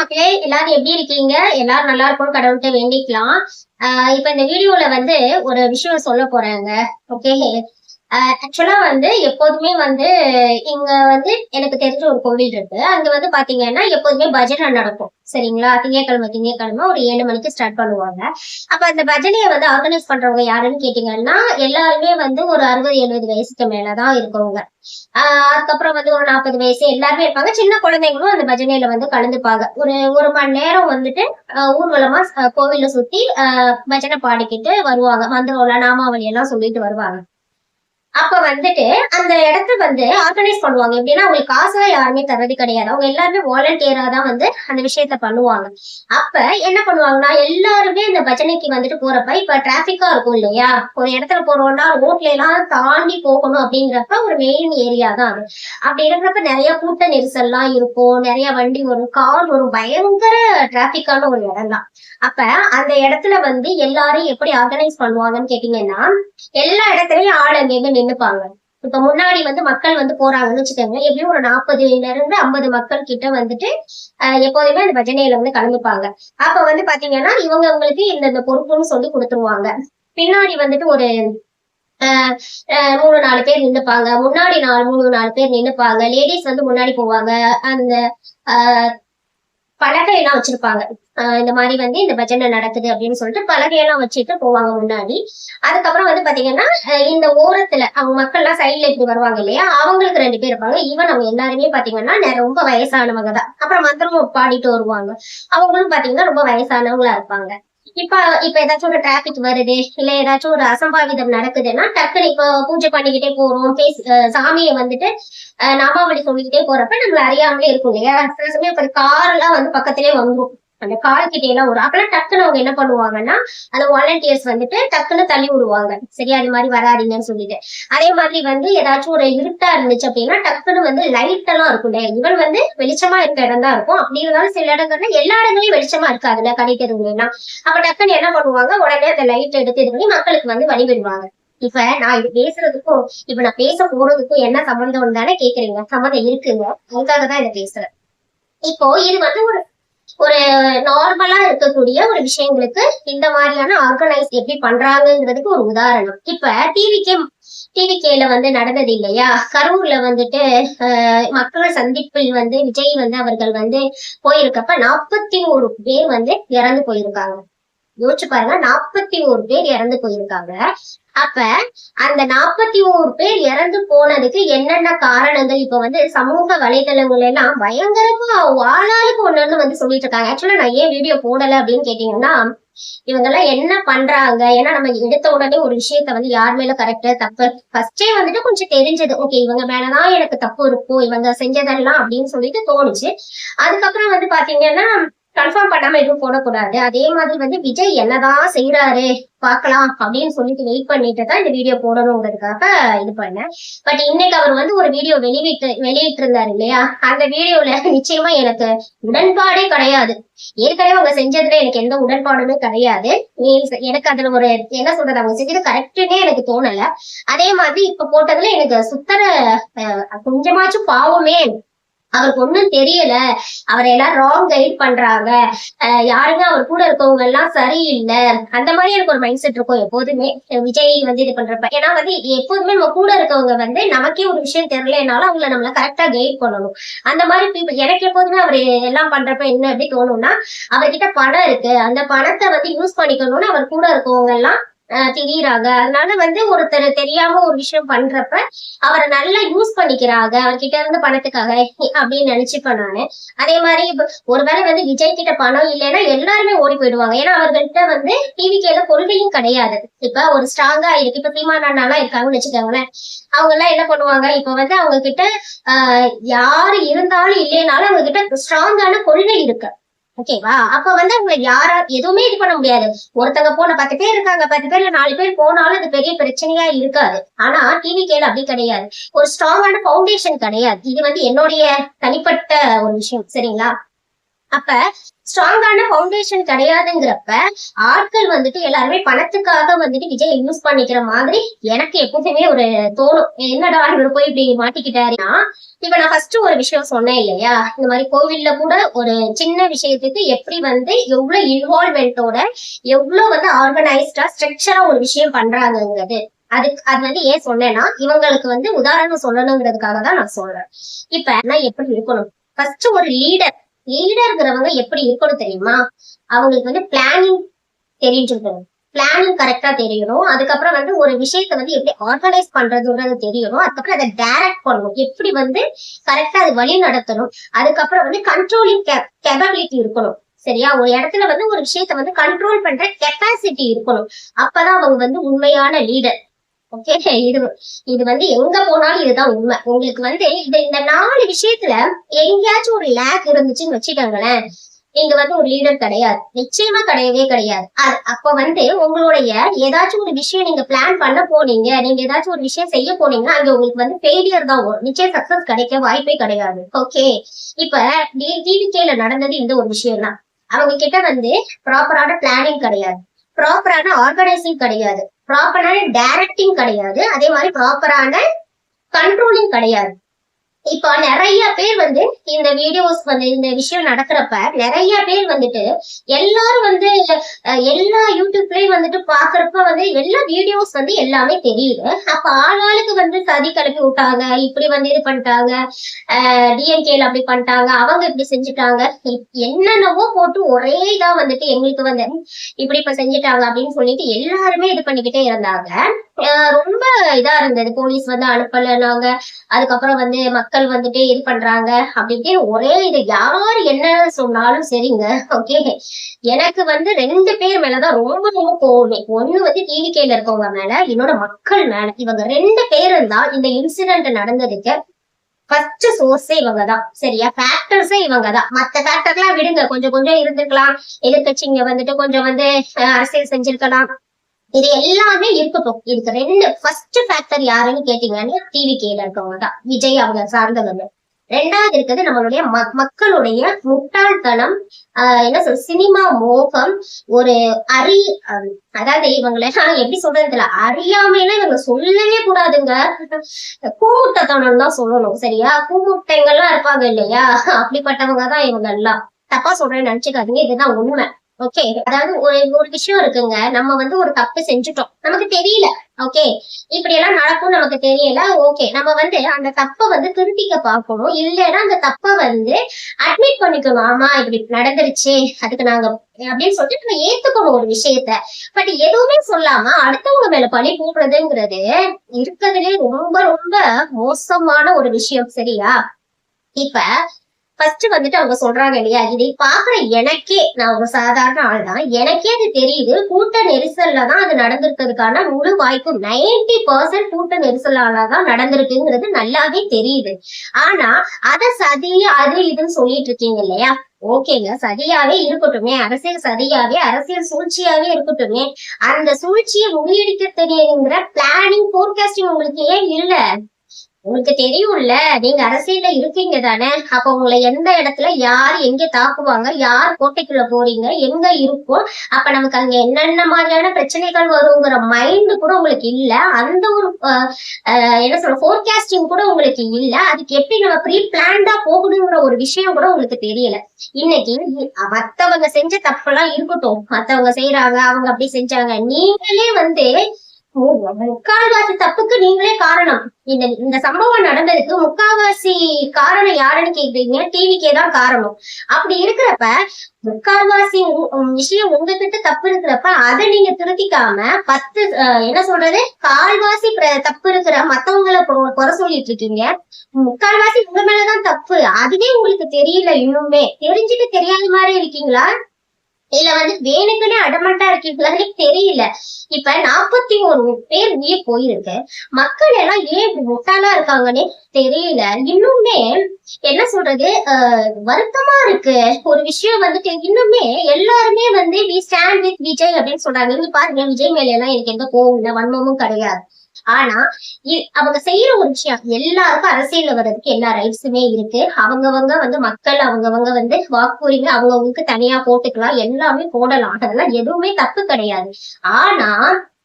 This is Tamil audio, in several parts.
மக்களே, எல்லாரும் எப்படி இருக்கீங்க? எல்லாரும் நல்லா இருக்கும்னு கடவுள்கிட்ட வேண்டிக்கலாம். இப்ப இந்த வீடியோல வந்து ஒரு விஷயம் சொல்ல போறேங்க. ஓகே. ஆக்சுவலா வந்து எப்போதுமே வந்து இங்க வந்து எனக்கு தெரிஞ்ச ஒரு கோவில் இருக்கு. அங்க வந்து பாத்தீங்கன்னா எப்போதுமே பஜனை நடக்கும். சரிங்களா? திங்கட்கிழமை ஒரு 7 மணிக்கு ஸ்டார்ட் பண்ணுவாங்க. அப்ப அந்த பஜனையை வந்து ஆர்கனைஸ் பண்றவங்க யாருன்னு கேட்டீங்கன்னா எல்லாருமே வந்து ஒரு 60-70 வயசுக்கு மேலதான் இருக்கவங்க. அதுக்கப்புறம் வந்து ஒரு 40 வயசு எல்லாருமே இருப்பாங்க. சின்ன குழந்தைங்களும் அந்த பஜனையில வந்து கலந்துப்பாங்க. ஒரு ஒரு மணி நேரம் வந்துட்டு ஊர்வலமா கோவில சுத்தி பஜனை பாடிக்கிட்டு வருவாங்க. மந்திரம் நாமாவளி எல்லாம் சொல்லிட்டு வருவாங்க. அப்ப வந்துட்டு அந்த இடத்த வந்து ஆர்கனைஸ் பண்ணுவாங்க. எப்படின்னா அவங்களுக்கு காசுலாம் யாருமே தர்றது கிடையாது. அவங்க எல்லாருமே வாலண்டியரா தான் வந்து அந்த விஷயத்த பண்ணுவாங்க. அப்ப என்ன பண்ணுவாங்கன்னா எல்லாருமே இந்த பஜனைக்கு வந்துட்டு போறப்ப இப்ப டிராபிக்கா இருக்கும் இல்லையா? ஒரு இடத்துல போறோம்னா ரோட்ல எல்லாம் தாண்டி போகணும் அப்படிங்கிறப்ப ஒரு மெயின் ஏரியா தான் அது. அப்படி இருக்கிறப்ப நிறைய கூட்ட நெரிசல்லாம் இருக்கும். நிறைய வண்டி வரும், கார் வரும், பயங்கர டிராபிக்கான ஒரு இடம் தான். அப்ப அந்த இடத்துல வந்து எல்லாரும் எப்படி ஆர்கனைஸ் பண்ணுவாங்கன்னு கேட்டீங்கன்னா எல்லா இடத்துலயும் ஆள் அங்கங்க நின்னுப்பாங்க. இப்ப முன்னாடி வந்து மக்கள் வந்து போறாங்கன்னு வச்சுக்கோங்க, எப்படியும் ஒரு 40ல இருந்து 50 மக்கள் கிட்ட வந்துட்டு எப்போதுமே அந்த பஜனையில வந்து கலந்துப்பாங்க. அப்ப வந்து பாத்தீங்கன்னா இவங்களுக்கு இந்த பொறுப்புன்னு சொல்லி கொடுத்துருவாங்க. பின்னாடி வந்துட்டு ஒரு 3-4 பேர் நின்னுப்பாங்க. முன்னாடி 3-4 பேர் நின்னுப்பாங்க. லேடிஸ் வந்து முன்னாடி போவாங்க. அந்த ஆஹ் பலகையெல்லாம் வச்சிருப்பாங்க. இந்த மாதிரி வந்து இந்த பஜனை நடக்குது அப்படின்னு சொல்லிட்டு பலகையெல்லாம் வச்சுட்டு போவாங்க முன்னாடி. அதுக்கப்புறம் வந்து பாத்தீங்கன்னா இந்த ஓரத்துல அவங்க மக்கள் எல்லாம் சைட்ல இப்படி வருவாங்க இல்லையா, அவங்களுக்கு 2 பேர் இருப்பாங்க. ஈவன் அவங்க எல்லாருமே பாத்தீங்கன்னா ரொம்ப வயசானவங்க தான். அப்புறம் மந்திரம் பாடிட்டு வருவாங்க. அவங்களும் பாத்தீங்கன்னா ரொம்ப வயசானவங்களா இருப்பாங்க. இப்ப இப்ப ஏதாச்சும் ஒரு டிராபிக் வருது, இல்ல ஏதாச்சும் ஒரு அசம்பாவிதம் நடக்குதுன்னா டக்குனு இப்ப பூஜை பண்ணிக்கிட்டே போறோம், சாமியை வந்துட்டு நாமாவளி சொல்லிக்கிட்டே போறப்ப நம்மள அறியாமலே இருக்கும் இல்லையா? சில சமயம் இப்ப கார் எல்லாம் வந்து பக்கத்திலே வந்துரும். அந்த கால் கிட்டே எல்லாம் வரும். அப்பெல்லாம் டக்குன்னு அவங்க என்ன பண்ணுவாங்கன்னா அந்த வாலண்டியர்ஸ் வந்துட்டு டக்குன்னு தள்ளி விடுவாங்க. சரியா? அது மாதிரி வராதீங்கன்னு சொல்லிட்டு. அதே மாதிரி வந்து ஏதாச்சும் ஒரு இருட்டா இருந்துச்சு அப்படின்னா டக்குன்னு வந்து லைட் எல்லாம் இருக்கும் இல்லையா? இவன் வந்து வெளிச்சமா இருக்க இடம் தான் இருக்கும். அப்படி இருந்தாலும் சில இடங்கள்ல எல்லா இடங்களையும் வெளிச்சமா இருக்காதுல்ல, கடை தெருவுலாம். அப்ப டக்குன்னு என்ன பண்ணுவாங்க, உடனே அந்த லைட் எடுத்து இது பண்ணி மக்களுக்கு வந்து வழிவிடுவாங்க. இப்ப நான் இது பேசுறதுக்கும் இப்ப நான் பேச போறதுக்கும் என்ன சம்பந்தம் தானே கேக்குறீங்க? சம்மந்தம் இருக்குங்க. அதுக்காக தான் இதை பேசுறேன். இப்போ இது வந்து ஒரு ஒரு நார்மலா இருக்கக்கூடிய ஒரு விஷயங்களுக்கு இந்த மாதிரியான ஆர்கனைஸ் எப்படி பண்றாங்கிறதுக்கு ஒரு உதாரணம். இப்ப டிவிகேல வந்து நடந்தது இல்லையா? கரூர்ல வந்துட்டு மக்கள் சந்திப்பில் வந்து விஜய் வந்து அவர்கள் வந்து போயிருக்கப்ப 41 பேர் வந்து இறந்து போயிருக்காங்க. யோசிச்சு பாருங்க, 41 பேர் இறந்து போயிருக்காங்க. அப்ப அந்த 41 பேர் இறந்து போனதுக்கு என்னென்ன காரணங்கள் இப்ப வந்து சமூக வலைதளங்கள் எல்லாம் பயங்கரமா ஆளாளுக்கு ஒண்ணு வந்து சொல்லிட்டு இருக்காங்க. ஆக்சுவலா நான் ஏன் வீடியோ போடல அப்படின்னு கேட்டீங்கன்னா இவங்க எல்லாம் என்ன பண்றாங்க, ஏன்னா நம்ம எடுத்த உடனே ஒரு விஷயத்த வந்து யார் மேல கரெக்ட் தப்பு ஃபர்ஸ்டே வந்துட்டு கொஞ்சம் தெரிஞ்சது. ஓகே, இவங்க மேலதான் எனக்கு தப்பு இருக்கும், இவங்க செஞ்சதெல்லாம் அப்படின்னு சொல்லிட்டு தோணுச்சு. அதுக்கப்புறம் வந்து பாத்தீங்கன்னா கன்ஃபார்ம் பண்ணாம எதுவும் போடக்கூடாது. அதே மாதிரி வந்து விஜய் என்னதான் செய்யறாரு பாக்கலாம் அப்படின்னு சொல்லிட்டு வெயிட் பண்ணிட்டு தான் இந்த வீடியோ போடணுங்கிறதுக்காக இது பண்ணேன். பட் இன்னைக்கு அவர் வந்து ஒரு வீடியோ வெளியிட்டு இருந்தாரு இல்லையா? அந்த வீடியோல நிச்சயமா எனக்கு உடன்பாடே கிடையாது. ஏற்கனவே அவங்க செஞ்சதுல எனக்கு எந்த உடன்பாடுமே கிடையாது. எனக்கு அதுல ஒரு என்ன சொல்றது, அவங்க செஞ்சது கரெக்டுன்னே எனக்கு தோணல. அதே மாதிரி இப்ப போட்டதுல எனக்கு சுத்தர கொஞ்சமாச்சும் பாவமே, அவருக்கு ஒண்ணும் தெரியல, அவர் எல்லாம் ராங் கைட் பண்றாங்க, யாருங்க அவர் கூட இருக்கவங்க எல்லாம் சரியில்லை, அந்த மாதிரி எனக்கு ஒரு மைண்ட் செட் இருக்கும் எப்போதுமே விஜய் வந்து இது பண்றப்ப. ஏன்னா வந்து எப்போதுமே நம்ம கூட இருக்கவங்க வந்து நமக்கே ஒரு விஷயம் தெரியலனாலும் அவங்கள நம்மள கரெக்டா கைட் பண்ணணும். அந்த மாதிரி பீப்புள் எனக்கு எப்போதுமே அவர் எல்லாம் பண்றப்ப என்ன எப்படி தோணும்னா, அவர்கிட்ட பணம் இருக்கு, அந்த பணத்தை வந்து யூஸ் பண்ணிக்கணும்னு அவர் கூட இருக்கவங்க எல்லாம் திடீராங்க. அதனால வந்து ஒருத்தர் தெரியாம ஒரு விஷயம் பண்றப்ப அவரை நல்லா யூஸ் பண்ணிக்கிறாங்க அவர்கிட்ட இருந்து பணத்துக்காக அப்படின்னு நினைச்சுப்பேன் நானு. அதே மாதிரி ஒருவேளை வந்து விஜய் கிட்ட பணம் இல்லைன்னா எல்லாருமே ஓடி போயிடுவாங்க. ஏன்னா அவர்கள்ட்ட வந்து டிவிக்கேல கொள்கையும் கிடையாது. இப்ப ஒரு ஸ்ட்ராங்கா இருக்கு. இப்ப சீமானண்ணாலாம் இருக்காங்கன்னு வச்சுக்கோங்களேன். அவங்க எல்லாம் என்ன பண்ணுவாங்க, இப்ப வந்து அவங்க கிட்ட யாரு இருந்தாலும் இல்லைனாலும் அவங்க கிட்ட ஸ்ட்ராங்கான கொள்கை இருக்கு. ஓகேவா? அப்ப வந்து அவங்க யாரா எதுவுமே இது பண்ண முடியாது. ஒருத்தங்க போன 10 பேர் இருக்காங்க, 10 பேர்ல 4 பேர் போனாலும் அது பெரிய பிரச்சனையா இருக்காது. ஆனா டிவிகேல அப்படி கிடையாது. ஒரு ஸ்ட்ராங்கான பவுண்டேஷன் கிடையாது. இது வந்து என்னுடைய தனிப்பட்ட ஒரு விஷயம். சரிங்களா? அப்ப ஸ்ட்ராங்கான ஃபவுண்டேஷன் கிடையாதுங்கிறப்ப ஆட்கள் வந்துட்டு எல்லாருமே பணத்துக்காக வந்துட்டு விஜய் யூஸ் பண்ணிக்கிற மாதிரி எனக்கு எப்போதுமே ஒரு தோணும். என்னடா இவர் போய் இப்படி மாட்டிக்கிட்டாருன்னா, இப்ப நான் ஃபர்ஸ்ட் ஒரு விஷயம் சொன்னேன் இல்லையா, இந்த மாதிரி கோவில்ல கூட ஒரு சின்ன விஷயத்துக்கு எப்படி வந்து எவ்வளவு இன்வால்வ்மெண்டோட எவ்வளவு வந்து ஆர்கனைஸ்டா ஸ்ட்ரக்சரா ஒரு விஷயம் பண்றாங்கிறது. அது வந்து ஏன் சொன்னேன்னா, இவங்களுக்கு வந்து உதாரணம் சொல்லணுங்கிறதுக்காக தான் நான் சொல்றேன். இப்ப நான் எப்படி இருக்கணும், ஃபர்ஸ்ட் ஒரு லீடர்ங்கிறவங்க எப்படி இருக்கணும் தெரியுமா? அவங்களுக்கு வந்து பிளானிங் தெரிஞ்சிருக்கணும், பிளானிங் கரெக்டா தெரியணும். அதுக்கப்புறம் வந்து ஒரு விஷயத்த வந்து எப்படி ஆர்கனைஸ் பண்றதுன்றது தெரியணும். அதுக்கப்புறம் அதை டைரக்ட் பண்ணணும், எப்படி வந்து கரெக்டா அது வழி நடத்தணும். அதுக்கப்புறம் வந்து கண்ட்ரோலிங் கேப்பபிலிட்டி இருக்கணும். சரியா? ஒரு இடத்துல வந்து ஒரு விஷயத்த வந்து கண்ட்ரோல் பண்ற கெப்பாசிட்டி இருக்கணும். அப்பதான் அவங்க வந்து உண்மையான லீடர். ஓகே, இது வந்து எங்க போனாலும் இதுதான் உண்மை. உங்களுக்கு வந்து இந்த 4 விஷயத்துல எங்கேயாச்சும் ஒரு லேக் இருந்துச்சுன்னு வச்சுக்கோங்களேன், நீங்க வந்து ஒரு லீடர் கிடையாது, நிச்சயமா கிடையவே கிடையாது. அப்ப வந்து உங்களுடைய ஏதாச்சும் ஒரு விஷயம் நீங்க பிளான் பண்ண போனீங்க, நீங்க ஏதாச்சும் ஒரு விஷயம் செய்ய போனீங்கன்னா அங்க உங்களுக்கு வந்து ஃபெயிலியர் தான் வரும், நிச்சயம் சக்சஸ் கிடைக்க வாய்ப்பே கிடையாது. ஓகே, இப்ப டிவிகேல நடந்தது இந்த ஒரு விஷயம் தான். அவங்க கிட்ட வந்து ப்ராப்பரான பிளானிங் கிடையாது, ப்ராப்பரான ஆர்கனைசிங் கிடையாது, ப்ராப்பரான டைரக்டிங் கிடையாது, அதே மாதிரி ப்ராப்பரான கண்ட்ரோலிங் கிடையாது. இப்ப நிறைய பேர் வந்து இந்த வீடியோஸ் வந்து இந்த விஷயம் நடக்கிறப்ப நிறைய பேர் வந்துட்டு எல்லாரும் வந்து எல்லா யூடியூப்லயும் வந்துட்டு பாக்குறப்ப வந்து எல்லா வீடியோஸ் வந்து எல்லாமே தெரியுது. அப்ப ஆளாளுக்கு வந்து சதி கிளப்பி விட்டாங்க, இப்படி வந்து இது பண்ணிட்டாங்க, டிஎன்கேல அப்படி பண்ணிட்டாங்க, அவங்க இப்படி செஞ்சுட்டாங்க, என்னென்னவோ போட்டு ஒரே இதா வந்துட்டு எங்களுக்கு வந்து இப்படி இப்ப செஞ்சுட்டாங்க அப்படின்னு சொல்லிட்டு எல்லாருமே இது பண்ணிக்கிட்டே இருந்தாங்க. ரொம்ப இதா இருந்தது, போலீஸ் வந்து அனுப்பலனாங்க, அதுக்கப்புறம் வந்து மக்கள் வந்துட்டு இது பண்றாங்க அப்படின்ட்டு ஒரே இது. யாரு என்ன சொன்னாலும் சரிங்க. ஓகே, எனக்கு வந்து 2 பேர் மேலதான் ரொம்ப ரொம்ப கோவமே. ஒண்ணு வந்து டிவிகேல இருக்கவங்க மேல, இன்னொரு மக்கள் மேல. இவங்க 2 பேரும் தான் இந்த இன்சிடென்ட் நடந்ததுக்கு ஃபர்ஸ்ட் சோர்ஸே இவங்க தான். சரியா? ஃபேக்டர்ஸே இவங்க தான். மத்த ஃபேக்டர்லாம் விடுங்க, கொஞ்சம் கொஞ்சம் இருந்திருக்கலாம், எதிர்கட்சிங்க வந்துட்டு கொஞ்சம் வந்து அரசியல் செஞ்சிருக்கலாம், இது எல்லாமே இருக்கட்டும். இதுக்கு 2 ஃபர்ஸ்ட் ஃபேக்டர் யாருன்னு கேட்டீங்கன்னா டிவிகேல இருக்கவங்க தான், விஜய் அவங்க சார்ந்தவங்க. 2வது இருக்கிறது நம்மளுடைய மக்களுடைய முட்டாள்தனம், என்ன சொல்ற, சினிமா மோகம், ஒரு அறி அதாவது இவங்களை எப்படி சொல்றது தெரியல, அறியாமையில இவங்க சொல்லவே கூடாதுங்க, கூமுட்டத்தனம் தான் சொல்லணும். சரியா? கூமுட்டைங்கள்லாம் இருப்பாங்க இல்லையா, அப்படிப்பட்டவங்க தான் இவங்க எல்லாம். தப்பா சொல்றேன்னு நினைச்சுக்காதீங்க, இதுதான் உண்மை. ஓகே, அதாவது ஒரு விஷயம் இருக்குங்க, நம்ம வந்து ஒரு தப்பு செஞ்சுட்டோம், நமக்கு தெரியல. ஓகே, இப்படி எல்லாம் நடக்கும் நமக்கு தெரியல. ஓகே, நம்ம வந்து அந்த தப்பை வந்து திருத்திக்க பார்க்கணும், இல்லைன்னா அந்த தப்பை வந்து அட்மிட் பண்ணிக்கணும். ஆமா, இப்படி நடந்துருச்சு, அதுக்கு நாங்க அப்படின்னு சொல்லிட்டு நம்ம ஏத்துக்கணும் ஒரு விஷயத்த. பட் எதுவுமே சொல்லாம அடுத்தவங்க மேல பழி போடுறதுங்கிறது இருக்கிறதுலே ரொம்ப ரொம்ப மோசமான ஒரு விஷயம். சரியா? இப்ப ஃபர்ஸ்ட் வந்துட்டு அவங்க சொல்றாங்க இல்லையா, இதை பாக்குற எனக்கே, நான் ஒரு சாதாரண ஆள் தான், எனக்கே அது தெரியுது, கூட்ட நெரிசல்ல தான் அது நடந்திருக்கிறதுக்கான முழு வாய்ப்பு 90% கூட்ட நெரிசலால தான் நடந்திருக்குங்கிறது நல்லாவே தெரியுது. ஆனா அத சதி அது இதுன்னு சொல்லிட்டு இருக்கீங்க இல்லையா, ஓகேங்க, சதியாவே இருக்கட்டுமே, அரசியல் சதியாவே, அரசியல் சூழ்ச்சியாவே இருக்கட்டுமே, அந்த சூழ்ச்சியை முறியடிக்க தெரியுங்கிற பிளானிங் போர்காஸ்டிங் உங்களுக்கு ஏன் இல்ல? உங்களுக்கு தெரியும்ல, நீங்க அரசியல்ல இருக்கீங்க தானே, அப்ப உங்களை எந்த இடத்துல யார் எங்க தாக்குவாங்க, யார் கோட்டைக்குள்ள போறீங்க, எங்க இருக்கும், அப்ப நமக்கு அங்க என்னென்ன மாதிரியான பிரச்சனைகள் வருங்கிற மைண்ட் கூட உங்களுக்கு இல்ல. அந்த ஒரு என்ன சொல்ற போர்காஸ்டிங் கூட உங்களுக்கு இல்ல. அதுக்கு எப்படி நம்ம ப்ரீ பிளான்டா போகணுங்கிற ஒரு விஷயம் கூட உங்களுக்கு தெரியல. இன்னைக்கு மத்தவங்க செஞ்ச தப்பெல்லாம் இருக்கட்டும், மத்தவங்க செய்யறாங்க, அவங்க அப்படி செஞ்சாங்க, நீங்களே வந்து முக்கால்வாசி தப்புக்கு நீங்களே காரணம். இந்த சம்பவம் நடந்ததுக்கு முக்கால்வாசி காரணம் யாருன்னு கேக்குறீங்க, டிவிக்கே தான் காரணம். அப்படி இருக்கிறப்ப முக்கால்வாசி விஷயம் உங்ககிட்ட தப்பு இருக்கிறப்ப அதை நீங்க திருத்திக்காம 10 என்ன சொல்றது, கால்வாசி தப்பு இருக்கிற மத்தவங்களை குறை சொல்லிட்டு இருக்கீங்க. முக்கால்வாசி உங்க மேலதான் தப்பு, அதுவே உங்களுக்கு தெரியல, இன்னுமே தெரிஞ்சுட்டு தெரியாத மாதிரி இருக்கீங்களா, இல்ல வந்து வேணுக்குன்னே அடமட்டா இருக்கீங்களான்னு தெரியல. இப்ப 41 பேர் உயிர் போயிருக்கு, மக்கள் எல்லாம் ஏன் இப்படி முட்டாளா இருக்காங்கன்னு தெரியல. இன்னுமே என்ன சொல்றது, வருத்தமா இருக்கு ஒரு விஷயம் வந்துட்டு. இன்னுமே எல்லாருமே வந்து வி ஸ்டாண்ட் வித் விஜய் அப்படின்னு சொல்றாங்க. நீங்க பாருங்க, விஜய் மேல எல்லாம் எனக்கு எந்த கோவம் இல்ல, வன்மமும் கிடையாது. ஆனா அவங்க செய்யற ஒரு விஷயம், எல்லாருக்கும் அரசியல்ல வர்றதுக்கு எல்லா ரைட்ஸுமே இருக்கு. அவங்கவங்க வந்து மக்கள் அவங்கவங்க வந்து வாக்குரிமை அவங்கவுங்களுக்கு தனியா போட்டுக்கலாம், எல்லாமே போடலாம், அதெல்லாம் எதுவுமே தப்பு கிடையாது. ஆனா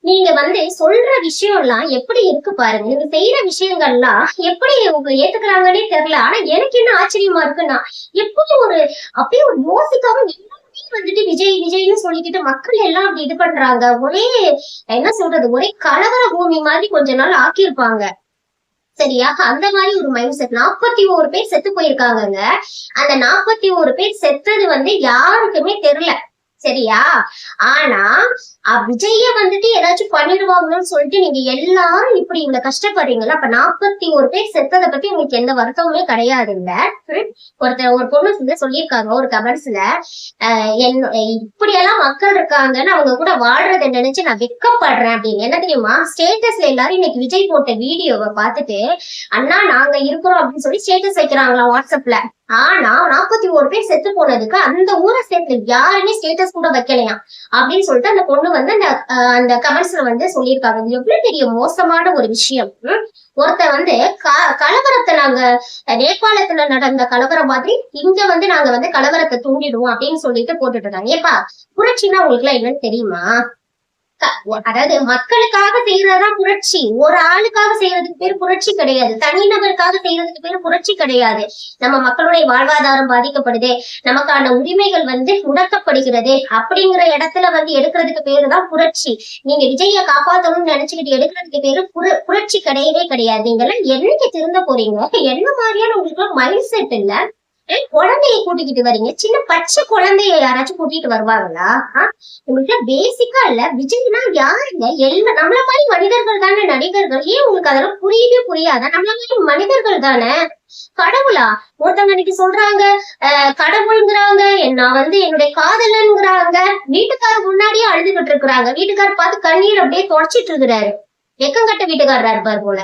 நீங்க வந்து சொல்ற விஷயம் எல்லாம் எப்படி இருக்கு பாருங்க. நீங்க செய்யற விஷயங்கள்லாம் எப்படி உங்க ஏத்துக்கிறாங்கன்னே தெரியல. ஆனா எனக்கு என்ன ஆச்சரியமா இருக்குன்னா, எப்படி ஒரு அப்படியே ஒரு யோசிக்காம எல்லாருமே வந்துட்டு விஜய் விஜய்னு சொல்லிக்கிட்டு மக்கள் எல்லாம் அப்படி இது பண்றாங்க. ஒரே என்ன சொல்றது, ஒரே கலவர பூமி மாதிரி கொஞ்ச நாள் ஆக்கியிருப்பாங்க. சரியா? அந்த மாதிரி ஒரு மைண்ட் செட். 41 பேர் செத்து போயிருக்காங்கங்க. அந்த 41 பேர் செத்தது வந்து யாருக்குமே தெரியல. சரியா? ஆனா விஜய வந்துட்டு ஏதாச்சும் பண்ணிடுவாங்களோன்னு சொல்லிட்டு நீங்க எல்லாரும் இப்படி இவ்வளவு கஷ்டப்படுறீங்களா? அப்ப 41 பேர் செத்ததை பத்தி உங்களுக்கு எந்த வருத்தமுமே கிடையாது. இல்ல ஒரு பொண்ணு வந்து சொல்லியிருக்காங்க ஒரு கமெண்ட்ஸ்ல, இப்படி எல்லாம் மக்கள் இருக்காங்கன்னு அவங்க கூட வாழ்றதை நினைச்சு நான் வெக்கப்படுறேன் அப்படின்னு. என்ன தெரியுமா, ஸ்டேட்டஸ்ல எல்லாரும் இன்னைக்கு விஜய் போட்ட வீடியோவை பார்த்துட்டு அண்ணா நாங்க இருக்கிறோம் அப்படின்னு சொல்லி ஸ்டேட்டஸ் வைக்கிறாங்களா வாட்ஸ்அப்ல. ஆனா 41 பேர் செத்து போனதுக்கு அந்த ஊரை சேர்த்து யாருமே ஸ்டேட்டஸ் கூட வைக்கலையா அப்படின்னு சொல்லிட்டு அந்த பொண்ணு வந்து அந்த கமெண்ட்ஸ்ல வந்து சொல்லியிருக்காங்க. இது எவ்வளவு பெரிய மோசமான ஒரு விஷயம். ஒருத்த வந்து கலவரத்தை நாங்க நேபாளத்துல நடந்த கலவரம் மாதிரி இங்க வந்து நாங்க வந்து கலவரத்தை தூண்டிடுவோம் அப்படின்னு சொல்லிட்டு போட்டுட்டு இருக்காங்க. ஏப்பா, புரட்சின்னா உங்களுக்கு எல்லாம் என்னன்னு தெரியுமா? அதாவது மக்களுக்காக செய்யறதுதான் புரட்சி. ஒரு ஆளுக்காக செய்யறதுக்கு பேர் புரட்சி கிடையாது. தனிநபருக்காக செய்யறதுக்கு பேர் புரட்சி கிடையாது. நம்ம மக்களுடைய வாழ்வாதாரம் பாதிக்கப்படுது, நமக்கான உரிமைகள் வந்து முடக்கப்படுகிறது அப்படிங்கிற இடத்துல வந்து எடுக்கிறதுக்கு பேரு தான் புரட்சி. நீங்க விஜய காப்பாத்தணும்னு நினைச்சுக்கிட்டு எடுக்கிறதுக்கு பேரு புரட்சி கிடையவே கிடையாது. நீங்க எல்லாம் என்னைக்கு திருந்த போறீங்க? என்ன மாதிரியான உங்களுக்கு மைண்ட் செட் இல்ல? குழந்தைய கூட்டிக்கிட்டு வரீங்க, சின்ன பச்சை குழந்தைய யாராச்சும் கூட்டிட்டு வருவாங்களா? உங்களுக்கு பேசிக்கா இல்ல. விஜய்னா யாருங்க? எல்லாம் நம்மள மாதிரி மனிதர்கள் தானே நடிகர்கள். ஏன் உங்களுக்கு அதெல்லாம் புரியவே புரியாதா? நம்மள மாதிரி மனிதர்கள் தானே. கடவுளா? ஒருத்தவங்க இன்னைக்கு சொல்றாங்க கடவுள்ங்கிறாங்க, நான் வந்து என்னுடைய காதலன்ங்கிறாங்க. வீட்டுக்காரர் முன்னாடியே அழுதுகிட்டு இருக்கிறாங்க. வீட்டுக்காரர் பார்த்து கண்ணீர் அப்படியே தொடச்சிட்டு இருக்கிறாரு. வெக்கங்கட்ட வீட்டுக்காரரா இருப்பாரு போல.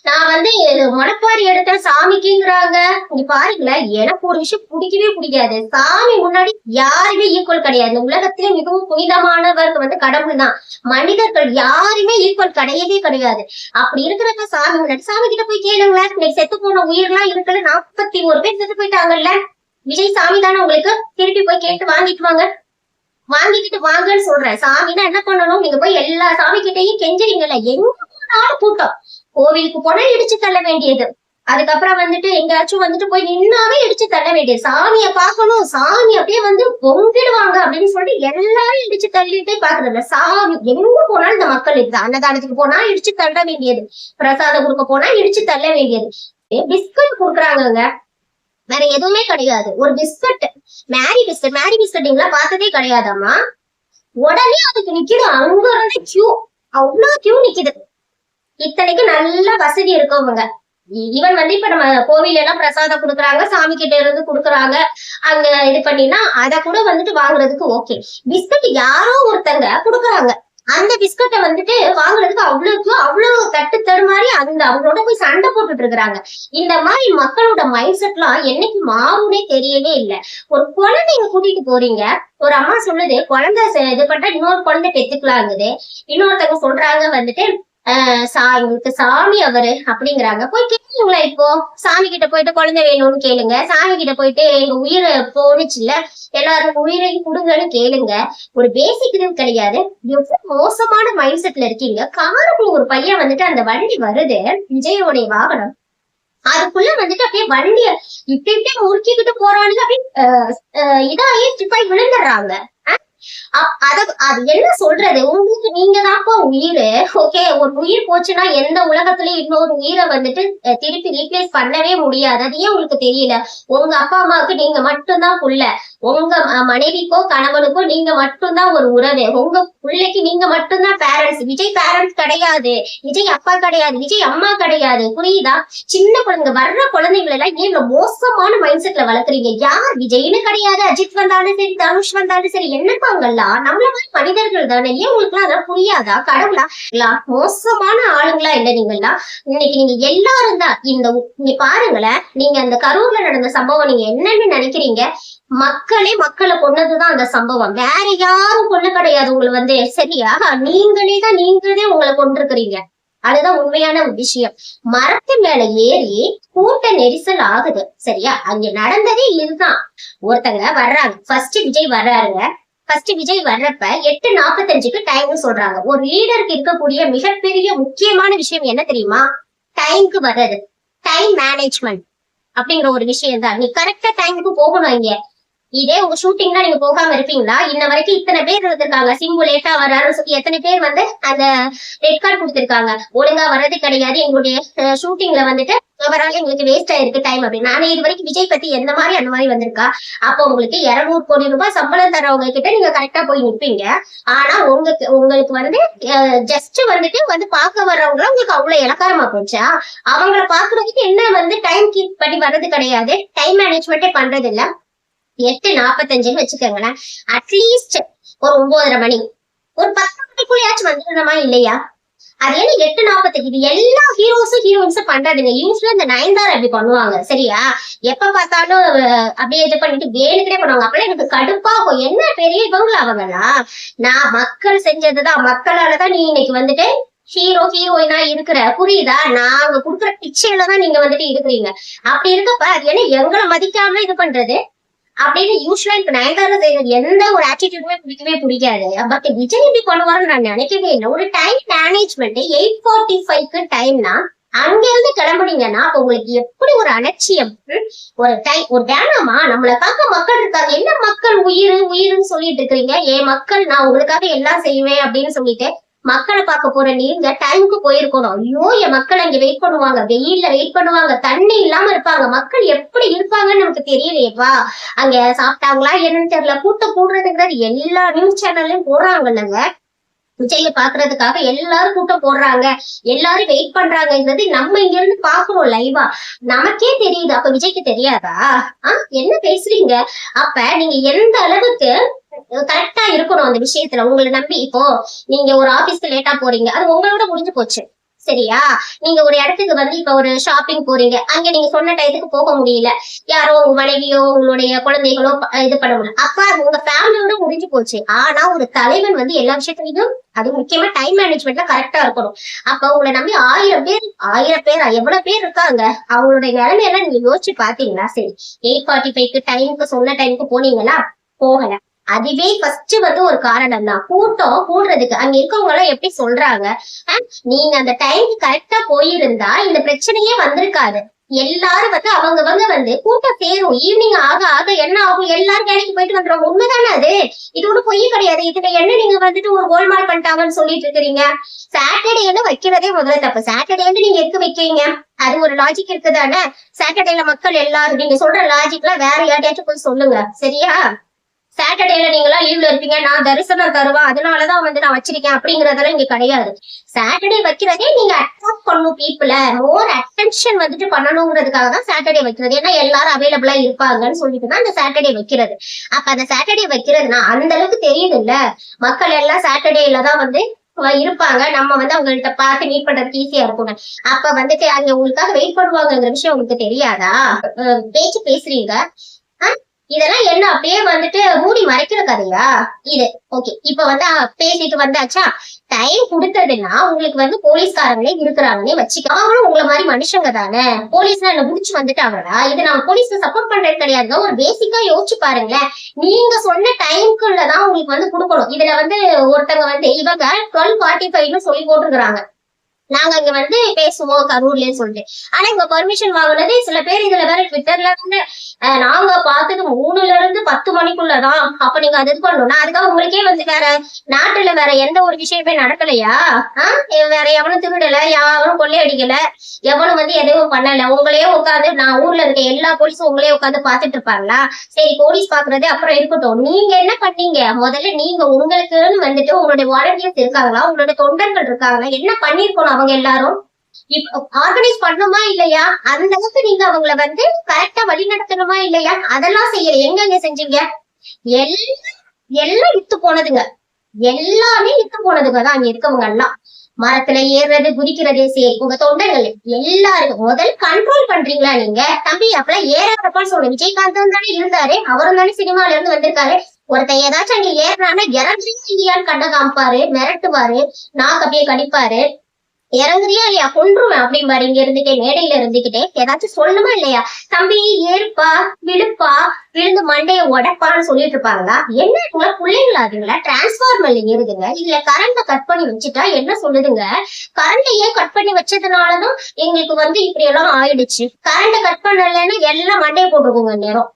நான் வந்து மணப்பாரி எடுத்த சாமிக்குங்கிறாங்க. நீ பாருங்களேன், எனக்கு ஒரு விஷயம் பிடிக்கவே பிடிக்காது. சாமி முன்னாடி யாருமே ஈக்குவல் கிடையாது. இந்த உலகத்திலே மிகவும் புனிதமானவர் வந்து கடவுள் தான். மனிதர்கள் யாருமே ஈக்குவல் கிடையவே கிடையாது. அப்படி இருக்கிறப்ப சாமி முன்னாடி சாமி கிட்ட போய் கேளுங்களேன். இன்னைக்கு செத்து போன உயிர்லாம் இருக்குல்ல, 41 பேர் செத்து போயிட்டாங்கல்ல. விஜய் சாமி தானே உங்களுக்கு? திருப்பி போய் கேட்டு வாங்கிட்டு வாங்க, வாங்கிக்கிட்டு வாங்கன்னு சொல்றேன். சாமினா என்ன பண்ணணும்? நீங்க போய் எல்லா சாமி கிட்டையும் கெஞ்சுறீங்கல்ல, எங்க போனாலும் கூட்டம். கோவிலுக்கு போனா இடிச்சு தள்ள வேண்டியது, அதுக்கப்புறம் வந்துட்டு எங்கேயாச்சும் வந்துட்டு போய் நின்னாவே இடிச்சு தள்ள வேண்டியது. சாமிய பாக்கணும், சாமி அப்படியே வந்து பொங்கிடுவாங்க அப்படின்னு சொல்லிட்டு எல்லாரும் இடிச்சு தள்ளிட்டே பாக்குறது. சாமி எங்க போனாலும் இந்த மக்கள் இருக்குது. அன்னதானத்துக்கு போனா இடிச்சு தள்ள வேண்டியது, பிரசாதம் கொடுக்க போனா இடிச்சு தள்ள வேண்டியது. பிஸ்கட் கொடுக்குறாங்க, வேற எதுவுமே கிடையாது. ஒரு பிஸ்கட், மேரி பிஸ்கட் நீங்களா பார்த்ததே கிடையாதாமா? உடனே அதுக்கு நிக்குது, அங்க இருந்து கியூ, அவ்வளவு கியூ நிக்குது. இத்தனைக்கு நல்ல வசதி இருக்கவங்க. ஈவன் வந்து இப்ப நம்ம கோவில் எல்லாம் பிரசாதம் கொடுக்குறாங்க, சாமி கிட்ட இருந்து கொடுக்குறாங்க, அங்க இது பண்ணினா அத கூட வந்துட்டு வாங்குறதுக்கு ஓகே. பிஸ்கட் யாரோ ஒருத்தங்க கொடுக்குறாங்க, அந்த பிஸ்கட்டை வந்துட்டு வாங்குறதுக்கு அவ்வளவு தட்டு தருமாறி அந்த அவங்களோட போய் சண்டை போட்டுட்டு இருக்கிறாங்க. இந்த மாதிரி மக்களோட மைண்ட் செட் எல்லாம் என்னைக்கு மாறும்னே தெரியவே இல்லை. ஒரு குழந்தைங்க கூட்டிட்டு போறீங்க, ஒரு அம்மா சொல்லுது குழந்தை இது பண்ற இன்னொரு குழந்தை பெத்துக்கலாங்குது. இன்னொருத்தவங்க சொல்றாங்க வந்துட்டு உங்களுக்கு சாமி அவரு அப்படிங்கிறாங்க. போய் கேளுங்களா, இப்போ சாமி கிட்ட போயிட்டு குழந்தை வேணும்னு கேளுங்க. சாமி கிட்ட போயிட்டு எங்க உயிரை போனுச்சுல்ல, எல்லாரும் உயிரையும் கொடுங்கன்னு கேளுங்க. ஒரு பேசிக் இது கிடையாது. எவ்வளவு மோசமான மைண்ட் செட்ல இருக்கீங்க. காருக்குள்ள ஒரு பையன் வந்துட்டு அந்த வண்டி வருது, விஜயோடைய வாகனம், அதுக்குள்ள வந்துட்டு அப்படியே வண்டிய இப்படி இப்படியே முறுக்கிக்கிட்டு போறானுங்க. அப்படியே இதாயே ஸ்டிப்பாய் விழுந்துடுறாங்க. அது என்ன சொல்றது, உங்களுக்கு நீங்க தான்ப்பா உயிர். ஓகே, ஒரு உயிர் போச்சுன்னா எந்த உலகத்திலயும் இன்னொரு உயிரை வந்துட்டு திருப்பி ரீப்ளேஸ் பண்ணவே முடியாது. அது ஏன் உங்களுக்கு தெரியல? உங்க அப்பா அம்மாவுக்கு நீங்க மட்டும்தான் புள்ள, உங்க மனைவிக்கோ கணவனுக்கோ நீங்க மட்டும்தான் ஒரு உறவு, உங்க பிள்ளைக்கு நீங்க மட்டும்தான் பேரண்ட்ஸ். விஜய் பேரண்ட்ஸ் கிடையாது, விஜய் அப்பா கிடையாது, விஜய் அம்மா கிடையாது. புரியுதா? சின்ன குழந்தைங்க வர்ற குழந்தைங்களை எல்லாம் ஏன் மோசமான மைண்ட் செட்ல வளர்க்குறீங்க? யார் விஜய்னு கிடையாது, அஜித் வந்தாலும் சரி, தனுஷ் வந்தாலும் சரி, என்னப்பாங்கல்லாம் நம்மள மாதிரி மனிதர்கள் தானே. ஏன் உங்களுக்கு எல்லாம் அதெல்லாம் புரியாதா? கடவுளா? மோசமான ஆளுங்களா இல்ல நீங்களா? இன்னைக்கு நீங்க எல்லாரும் தான் நீங்க பாருங்களேன், நீங்க அந்த கரூர்ல நடந்த சம்பவம் நீங்க என்னன்னு நினைக்கிறீங்க? மக்களே மக்களை கொன்னதுதான் அந்த சம்பவம். வேற யாரும் கொல்ல கிடையாது உங்களை வந்து, சரியா? நீங்களே உங்களை கொண்டிருக்கிறீங்க. அதுதான் உண்மையான விஷயம். மரத்து மேல ஏறி கூட்ட நெரிசல் ஆகுது, சரியா? அங்க நடந்ததே இதுதான். ஒருத்தங்க வர்றாங்க, ஃபர்ஸ்ட் விஜய் வர்றாருங்க. ஃபர்ஸ்ட் விஜய் வர்றப்ப 8:45க்கு டைம் சொல்றாங்க. ஒரு லீடருக்கு இருக்கக்கூடிய மிகப்பெரிய முக்கியமான விஷயம் என்ன தெரியுமா? டைம்க்கு வர்றது, டைம் மேனேஜ்மெண்ட் அப்படிங்கிற ஒரு விஷயம் தான். நீ கரெக்டா டைமுக்கு போகணும். இங்க இதே உங்க ஷூட்டிங்னா நீங்க போகாம இருப்பீங்களா? இன்ன வரைக்கும் இத்தனை பேர் இருந்திருக்காங்க, சிம்பு லேட்டா வர்றாருன்னு சொல்லி எத்தனை பேர் வந்து அந்த ரெட் கார்டு கொடுத்திருக்காங்க. ஒழுங்கா வர்றது கிடையாது, எங்களுடைய ஷூட்டிங்ல வந்துட்டு அவரால் எங்களுக்கு வேஸ்ட் ஆயிருக்கு டைம் அப்படின்னு. நானே இது வரைக்கும் விஜய் பத்தி எந்த மாதிரி அந்த மாதிரி வந்திருக்கா? அப்போ உங்களுக்கு 200 கோடி ரூபாய் சம்பளம் தரவங்க கிட்ட நீங்க கரெக்டா போய் நிற்பீங்க. ஆனா உங்களுக்கு வந்து ஜஸ்ட் வந்துட்டு வந்து பார்க்க வர்றவங்க உங்களுக்கு அவ்வளவு இலக்காரமா போச்சா? அவங்கள பாக்குறதுக்கு என்ன வந்து டைம் கீப் பண்ணி வர்றது கிடையாது, டைம் மேனேஜ்மெண்டே பண்றது இல்ல. 8:45ன்னு வச்சுக்கோங்களேன். அட்லீஸ்ட் ஒரு 9:30 மணி, ஒரு 10 மணிக்குள்ளயாச்சும் வந்துடணுமா இல்லையா? அது என்ன 8:45? இது எல்லா ஹீரோயின்ஸும் பண்றதுங்க. யூஸ்வலா இந்த நயன்தாரா அப்படி பண்ணுவாங்க, சரியா? எப்ப பார்த்தாலும் அப்படியே இது பண்ணிட்டு வேணுக்கிட்டே பண்ணுவாங்க. அப்பெல்லாம் எனக்கு கடுப்பாகும். என்ன பெரிய இவங்களா அவங்களா? நான் மக்கள் செஞ்சதுதான், மக்களாலதான் நீ இன்னைக்கு வந்துட்டு ஹீரோயினா இருக்கிற, புரியுதா? நாங்க குடுக்குற பிச்சையிலதான் நீங்க வந்துட்டு இருக்கிறீங்க. அப்படி இருக்கப்ப அது என்ன எங்களை மதிக்காம இது பண்றது அப்படின்னு யூஸ்வலா இப்ப நயன்தாரா செய்யறது எந்த ஒரு ஆட்டிடியூடுமே பிடிக்காது. பட் விஜய் எப்படி பண்ணுவாருன்னு நான் நினைக்கவே இல்லை. ஒரு டைம் மேனேஜ்மெண்ட் 8:45க்கு டைம்னா அங்க இருந்து கிளம்புனீங்கன்னா அப்ப உங்களுக்கு எப்படி ஒரு அலட்சியம், ஒரு டைம் ஒரு வேணாமா? நம்மளை பார்க்க மக்கள் இருக்காங்க. என்ன மக்கள் உயிருன்னு சொல்லிட்டு இருக்கிறீங்க? ஏன் மக்கள், நான் உங்களுக்காக எல்லாம் செய்வேன் அப்படின்னு சொல்லிட்டு மக்களை பார்க்க போற நீங்க டைமுக்கு போயிருக்கணும். ஐயோ, என் மக்கள் அங்க வெயிட் பண்ணுவாங்க, வெயில்ல வெயிட் பண்ணுவாங்க, தண்ணி இல்லாம இருப்பாங்க, மக்கள் எப்படி இருப்பாங்கன்னு நமக்கு தெரியலையேப்பா. அங்க சாப்பிட்டாங்களா என்னன்னு தெரியல. கூட்டம் கூடுறதுங்கிறது எல்லா நியூஸ் சேனல்லையும் போடுறாங்கல்லங்க. விஜய பாக்குறதுக்காக எல்லாரும் கூட்டம் போடுறாங்க, எல்லாரும் வெயிட் பண்றாங்கன்றது நம்ம இங்க இருந்து பாக்குறோம் லைவா. நமக்கே தெரியுது, அப்ப விஜய்க்கு தெரியாதா? என்ன பேசுறீங்க? அப்ப நீங்க எந்த அளவுக்கு கரெக்டா இருக்கணும் அந்த விஷயத்துல. உங்களை நம்பி இப்போ நீங்க ஒரு ஆபீஸ்க்கு லேட்டா போறீங்க, அது உங்களோட முடிஞ்சு போச்சு, சரியா? நீங்க ஒரு இடத்துக்கு வந்து இப்ப ஒரு ஷாப்பிங் போறீங்க, அங்க நீங்க சொன்ன டயத்துக்கு போக முடியல, யாரோ உங்க மனைவியோ உங்களுடைய குழந்தைகளோ இது பண்ண முடியல, அப்ப அது உங்க ஃபேமிலியோட முடிஞ்சு போச்சு. ஆனா ஒரு தலைவன் வந்து எல்லா விஷயத்துலயும், அது முக்கியமா டைம் மேனேஜ்மெண்ட்ல கரெக்டா இருக்கணும். அப்ப உங்களை நம்பி 1000 பேர் எவ்வளவு பேர் இருக்காங்க, அவங்களுடைய நிலைமையெல்லாம் நீங்க யோசிச்சு பாத்தீங்களா? சரி, 8:45க்கு டைமுக்கு சொன்ன டைமுக்கு போனீங்களா? போகல. அதுவே ஃபர்ஸ்ட் வந்து ஒரு காரணம் தான். கூட்டம் கூடுறதுக்கு அங்க இருக்கவங்க எல்லாம் எப்படி சொல்றாங்க, நீங்க அந்த டைம் கரெக்டா போயிருந்தா இந்த பிரச்சனையே வந்திருக்காது. எல்லாரும் வந்து அவங்கவங்க வந்து கூட்டம் சேரும். ஈவினிங் ஆக ஆக என்ன ஆகும், எல்லாரும் வேலைக்கு போயிட்டு வந்துடுவாங்க. உண்மைதானே அது? இது ஒண்ணு பொய் கிடையாது. இதுல என்ன நீங்க வந்துட்டு ஒரு கோல்மால் பண்ணிட்டாங்கன்னு சொல்லிட்டு இருக்கிறீங்க? சாட்டர்டேன்னு வைக்கிறதே முதல்ல தப்பு. சாட்டர்டேன்னு நீங்க எதுக்கு வைக்கிறீங்க? அது ஒரு லாஜிக் இருக்குதானே? சாட்டர்டேல மக்கள் எல்லாரும், நீங்க சொல்ற லாஜிக்ல வேற யார்ட்டையாச்சும் போய் சொல்லுங்க, சரியா? சாட்டர்டேல நீங்களா லீவ்ல இருப்பீங்க, நான் தரிசனம் தருவேன் அதனாலதான் வந்து நான் வச்சிருக்கேன் அப்படிங்கறதெல்லாம் இங்க கிடையாது. சாட்டர்டே வைக்கிறதே நீங்க அட்ராக்ட் பண்ணும் பீப்புள, மோர் அட்டென்ஷன் வந்துட்டு பண்ணணுங்கிறதுக்காக தான் சாட்டர்டே வைக்கிறது. ஏன்னா எல்லாரும் அவைலபிளா இருப்பாங்கன்னு சொல்லிட்டு தான் அந்த சாட்டர்டே வைக்கிறது. அப்ப அந்த சாட்டர்டே வைக்கிறதுனா அந்த அளவுக்கு தெரியுது இல்ல, மக்கள் எல்லாம் சாட்டர்டேல தான் வந்து இருப்பாங்க, நம்ம வந்து அவங்கள்ட்ட பார்த்து மீட் பண்றதுக்கு ஈஸியா இருக்கும். அப்ப வந்துட்டு அங்க உங்களுக்காக வெயிட் பண்ணுவாங்கங்கிற விஷயம் உங்களுக்கு தெரியாதா? பேச்சு பேசுறீங்க, இதெல்லாம் என்ன அப்படியே வந்துட்டு மூடி மறைக்கிற கதையா இது? ஓகே, இப்ப வந்து பேசிட்டு வந்தாச்சா? டைம் கொடுத்ததுன்னா உங்களுக்கு வந்து போலீஸ்காரங்களே இருக்கிறாங்கன்னே வச்சுக்க, அவங்களும் உங்களை மாதிரி மனுஷங்க தானே. போலீஸ்லாம் என்ன முடிச்சு வந்துட்டாங்களா? இது நான் போலீஸ்க்கு சப்போர்ட் பண்றது கிடையாது. ஒரு பேசிக்கா யோசிச்சு பாருங்களேன். நீங்க சொன்ன டைமுக்குள்ளதான் உங்களுக்கு வந்து கொடுக்கணும். இதுல வந்து ஒருத்தங்க வந்து இவங்க 12:45ன்னு சொல்லி போட்டுருக்காங்க, நாங்க அங்க வந்து பேசுவோம் கரூர்லன்னு சொல்லிட்டு. ஆனா இங்க பர்மிஷன் வாங்கினது சில பேர் இதுல வேற ட்விட்டர்ல இருந்து நாங்க பார்த்தது 3 to 10 மணிக்குள்ளதான். அப்ப நீங்க அது இது பண்ணணும். அதுக்காக உங்களுக்கே வந்து வேற நாட்டுல வேற எந்த ஒரு விஷயமே நடக்கலையா? வேற எவனும் திருடல, எவனும் கொள்ளையடிக்கல, எவனும் வந்து எதுவும் பண்ணல. உங்களையே உட்காந்து, நான் ஊர்ல இருக்க எல்லா போலீஸும் உங்களே உட்காந்து பாத்துட்டு இருப்பாங்களா? சரி, போலீஸ் பாக்குறதே அப்புறம் இருக்கட்டும். நீங்க என்ன பண்ணீங்க முதல்ல? நீங்க உங்களுக்குன்னு வந்துட்டு உங்களுடைய வாலண்டியர்ஸ் இருக்காங்களா, உங்களுடைய தொண்டர்கள் இருக்காங்களா, என்ன பண்ணிருக்கணும் அவங்க எல்லாரும்? ஆர்கனைஸ் பண்ணுமா இல்லையா? அந்த அளவுக்கு நீங்க அவங்கள வந்து கரெக்டா வழி நடத்தணுமா இல்லையா? அதெல்லாம் செய்யற எங்க செஞ்சீங்க? எல்லாம் இத்து போனதுங்க, எல்லாமே இத்து போனதுங்க தான் அங்க இருக்கவங்க எல்லாம். மரத்துல ஏறுறது குதிக்கிறது. சரி, உங்க தொண்டர்கள் எல்லாருக்கும் முதல் கண்ட்ரோல் பண்றீங்களா நீங்க? தம்பி அப்பெல்லாம் ஏறாதப்பான்னு சொல்லுங்க. விஜயகாந்த் தானே இருந்தாரு, அவரும் தானே சினிமால இருந்து வந்திருக்காரு. ஒருத்தன் ஏதாச்சும் அங்க ஏறினான்னா இறங்குறியான்னு கண்ண காமிப்பாரு, மிரட்டுவாரு, நாக்கு அப்படியே கடிப்பாரு. இறங்குறியா இல்லையா கொன்றுவேன் அப்படிம்பாரு. இங்க இருந்துட்டே மேடையில இருந்துகிட்டே ஏதாச்சும் சொல்லணுமா இல்லையா? தம்பி ஏறுப்பா, விழுப்பா, விழுந்து மண்டைய உடைப்பான்னு சொல்லிட்டு இருப்பாங்களா? என்ன பிள்ளைங்களா? அதுங்களா டிரான்ஸ்பார்மர்ல ஏறுதுங்க, இல்ல கரண்ட கட் பண்ணி வச்சுட்டா என்ன சொல்லுதுங்க? கரண்டையே கட் பண்ணி வச்சதுனாலதான் எங்களுக்கு இப்படி எல்லாம் ஆயிடுச்சு. கரண்ட கட் பண்ணலன்னா எல்லாம் மண்டைய போட்டுக்கோங்க நேரம்.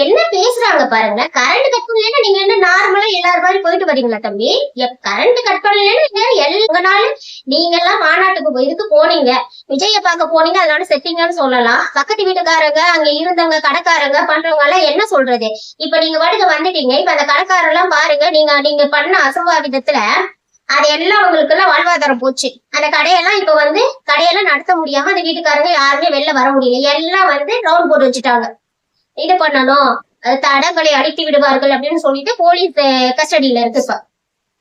என்ன பேசுறாங்க பாருங்க. கரண்ட் கட் பண்ணலன்னா நீங்க என்ன நார்மலா எல்லாரும் மாதிரி போயிட்டு வரீங்களா தம்பி? கரண்ட் கட் பண்ணலன்னா எல்லா நீங்க எல்லாம் மாநாட்டுக்கு இதுக்கு போனீங்க, விஜய பார்க்க போனீங்க, அதனால செட்டிங்கன்னு சொல்லலாம். பக்கத்து வீட்டுக்காரங்க, அங்க இருந்தவங்க, கடைக்காரங்க பண்றவங்க எல்லாம் என்ன சொல்றது? இப்ப நீங்க வாட்டுக்கு வந்துட்டீங்க. இப்ப அந்த கடைக்காரர் எல்லாம் பாருங்க, நீங்க பண்ண அசம்பாவிதத்துல அது எல்லாம் உங்களுக்கு எல்லாம் வாழ்வாதாரம் போச்சு. அந்த கடையெல்லாம் இப்ப கடையெல்லாம் நடத்த முடியாம அந்த வீட்டுக்காரங்க யாருமே வெளில வர முடியல. எல்லாம் ரவுண்ட் போட்டு வச்சுட்டாங்க. இது பண்ணணும், தடங்களை அடித்து விடுவார்கள் அப்படின்னு சொல்லிட்டு போலீஸ் கஸ்டடியில இருக்குப்பா.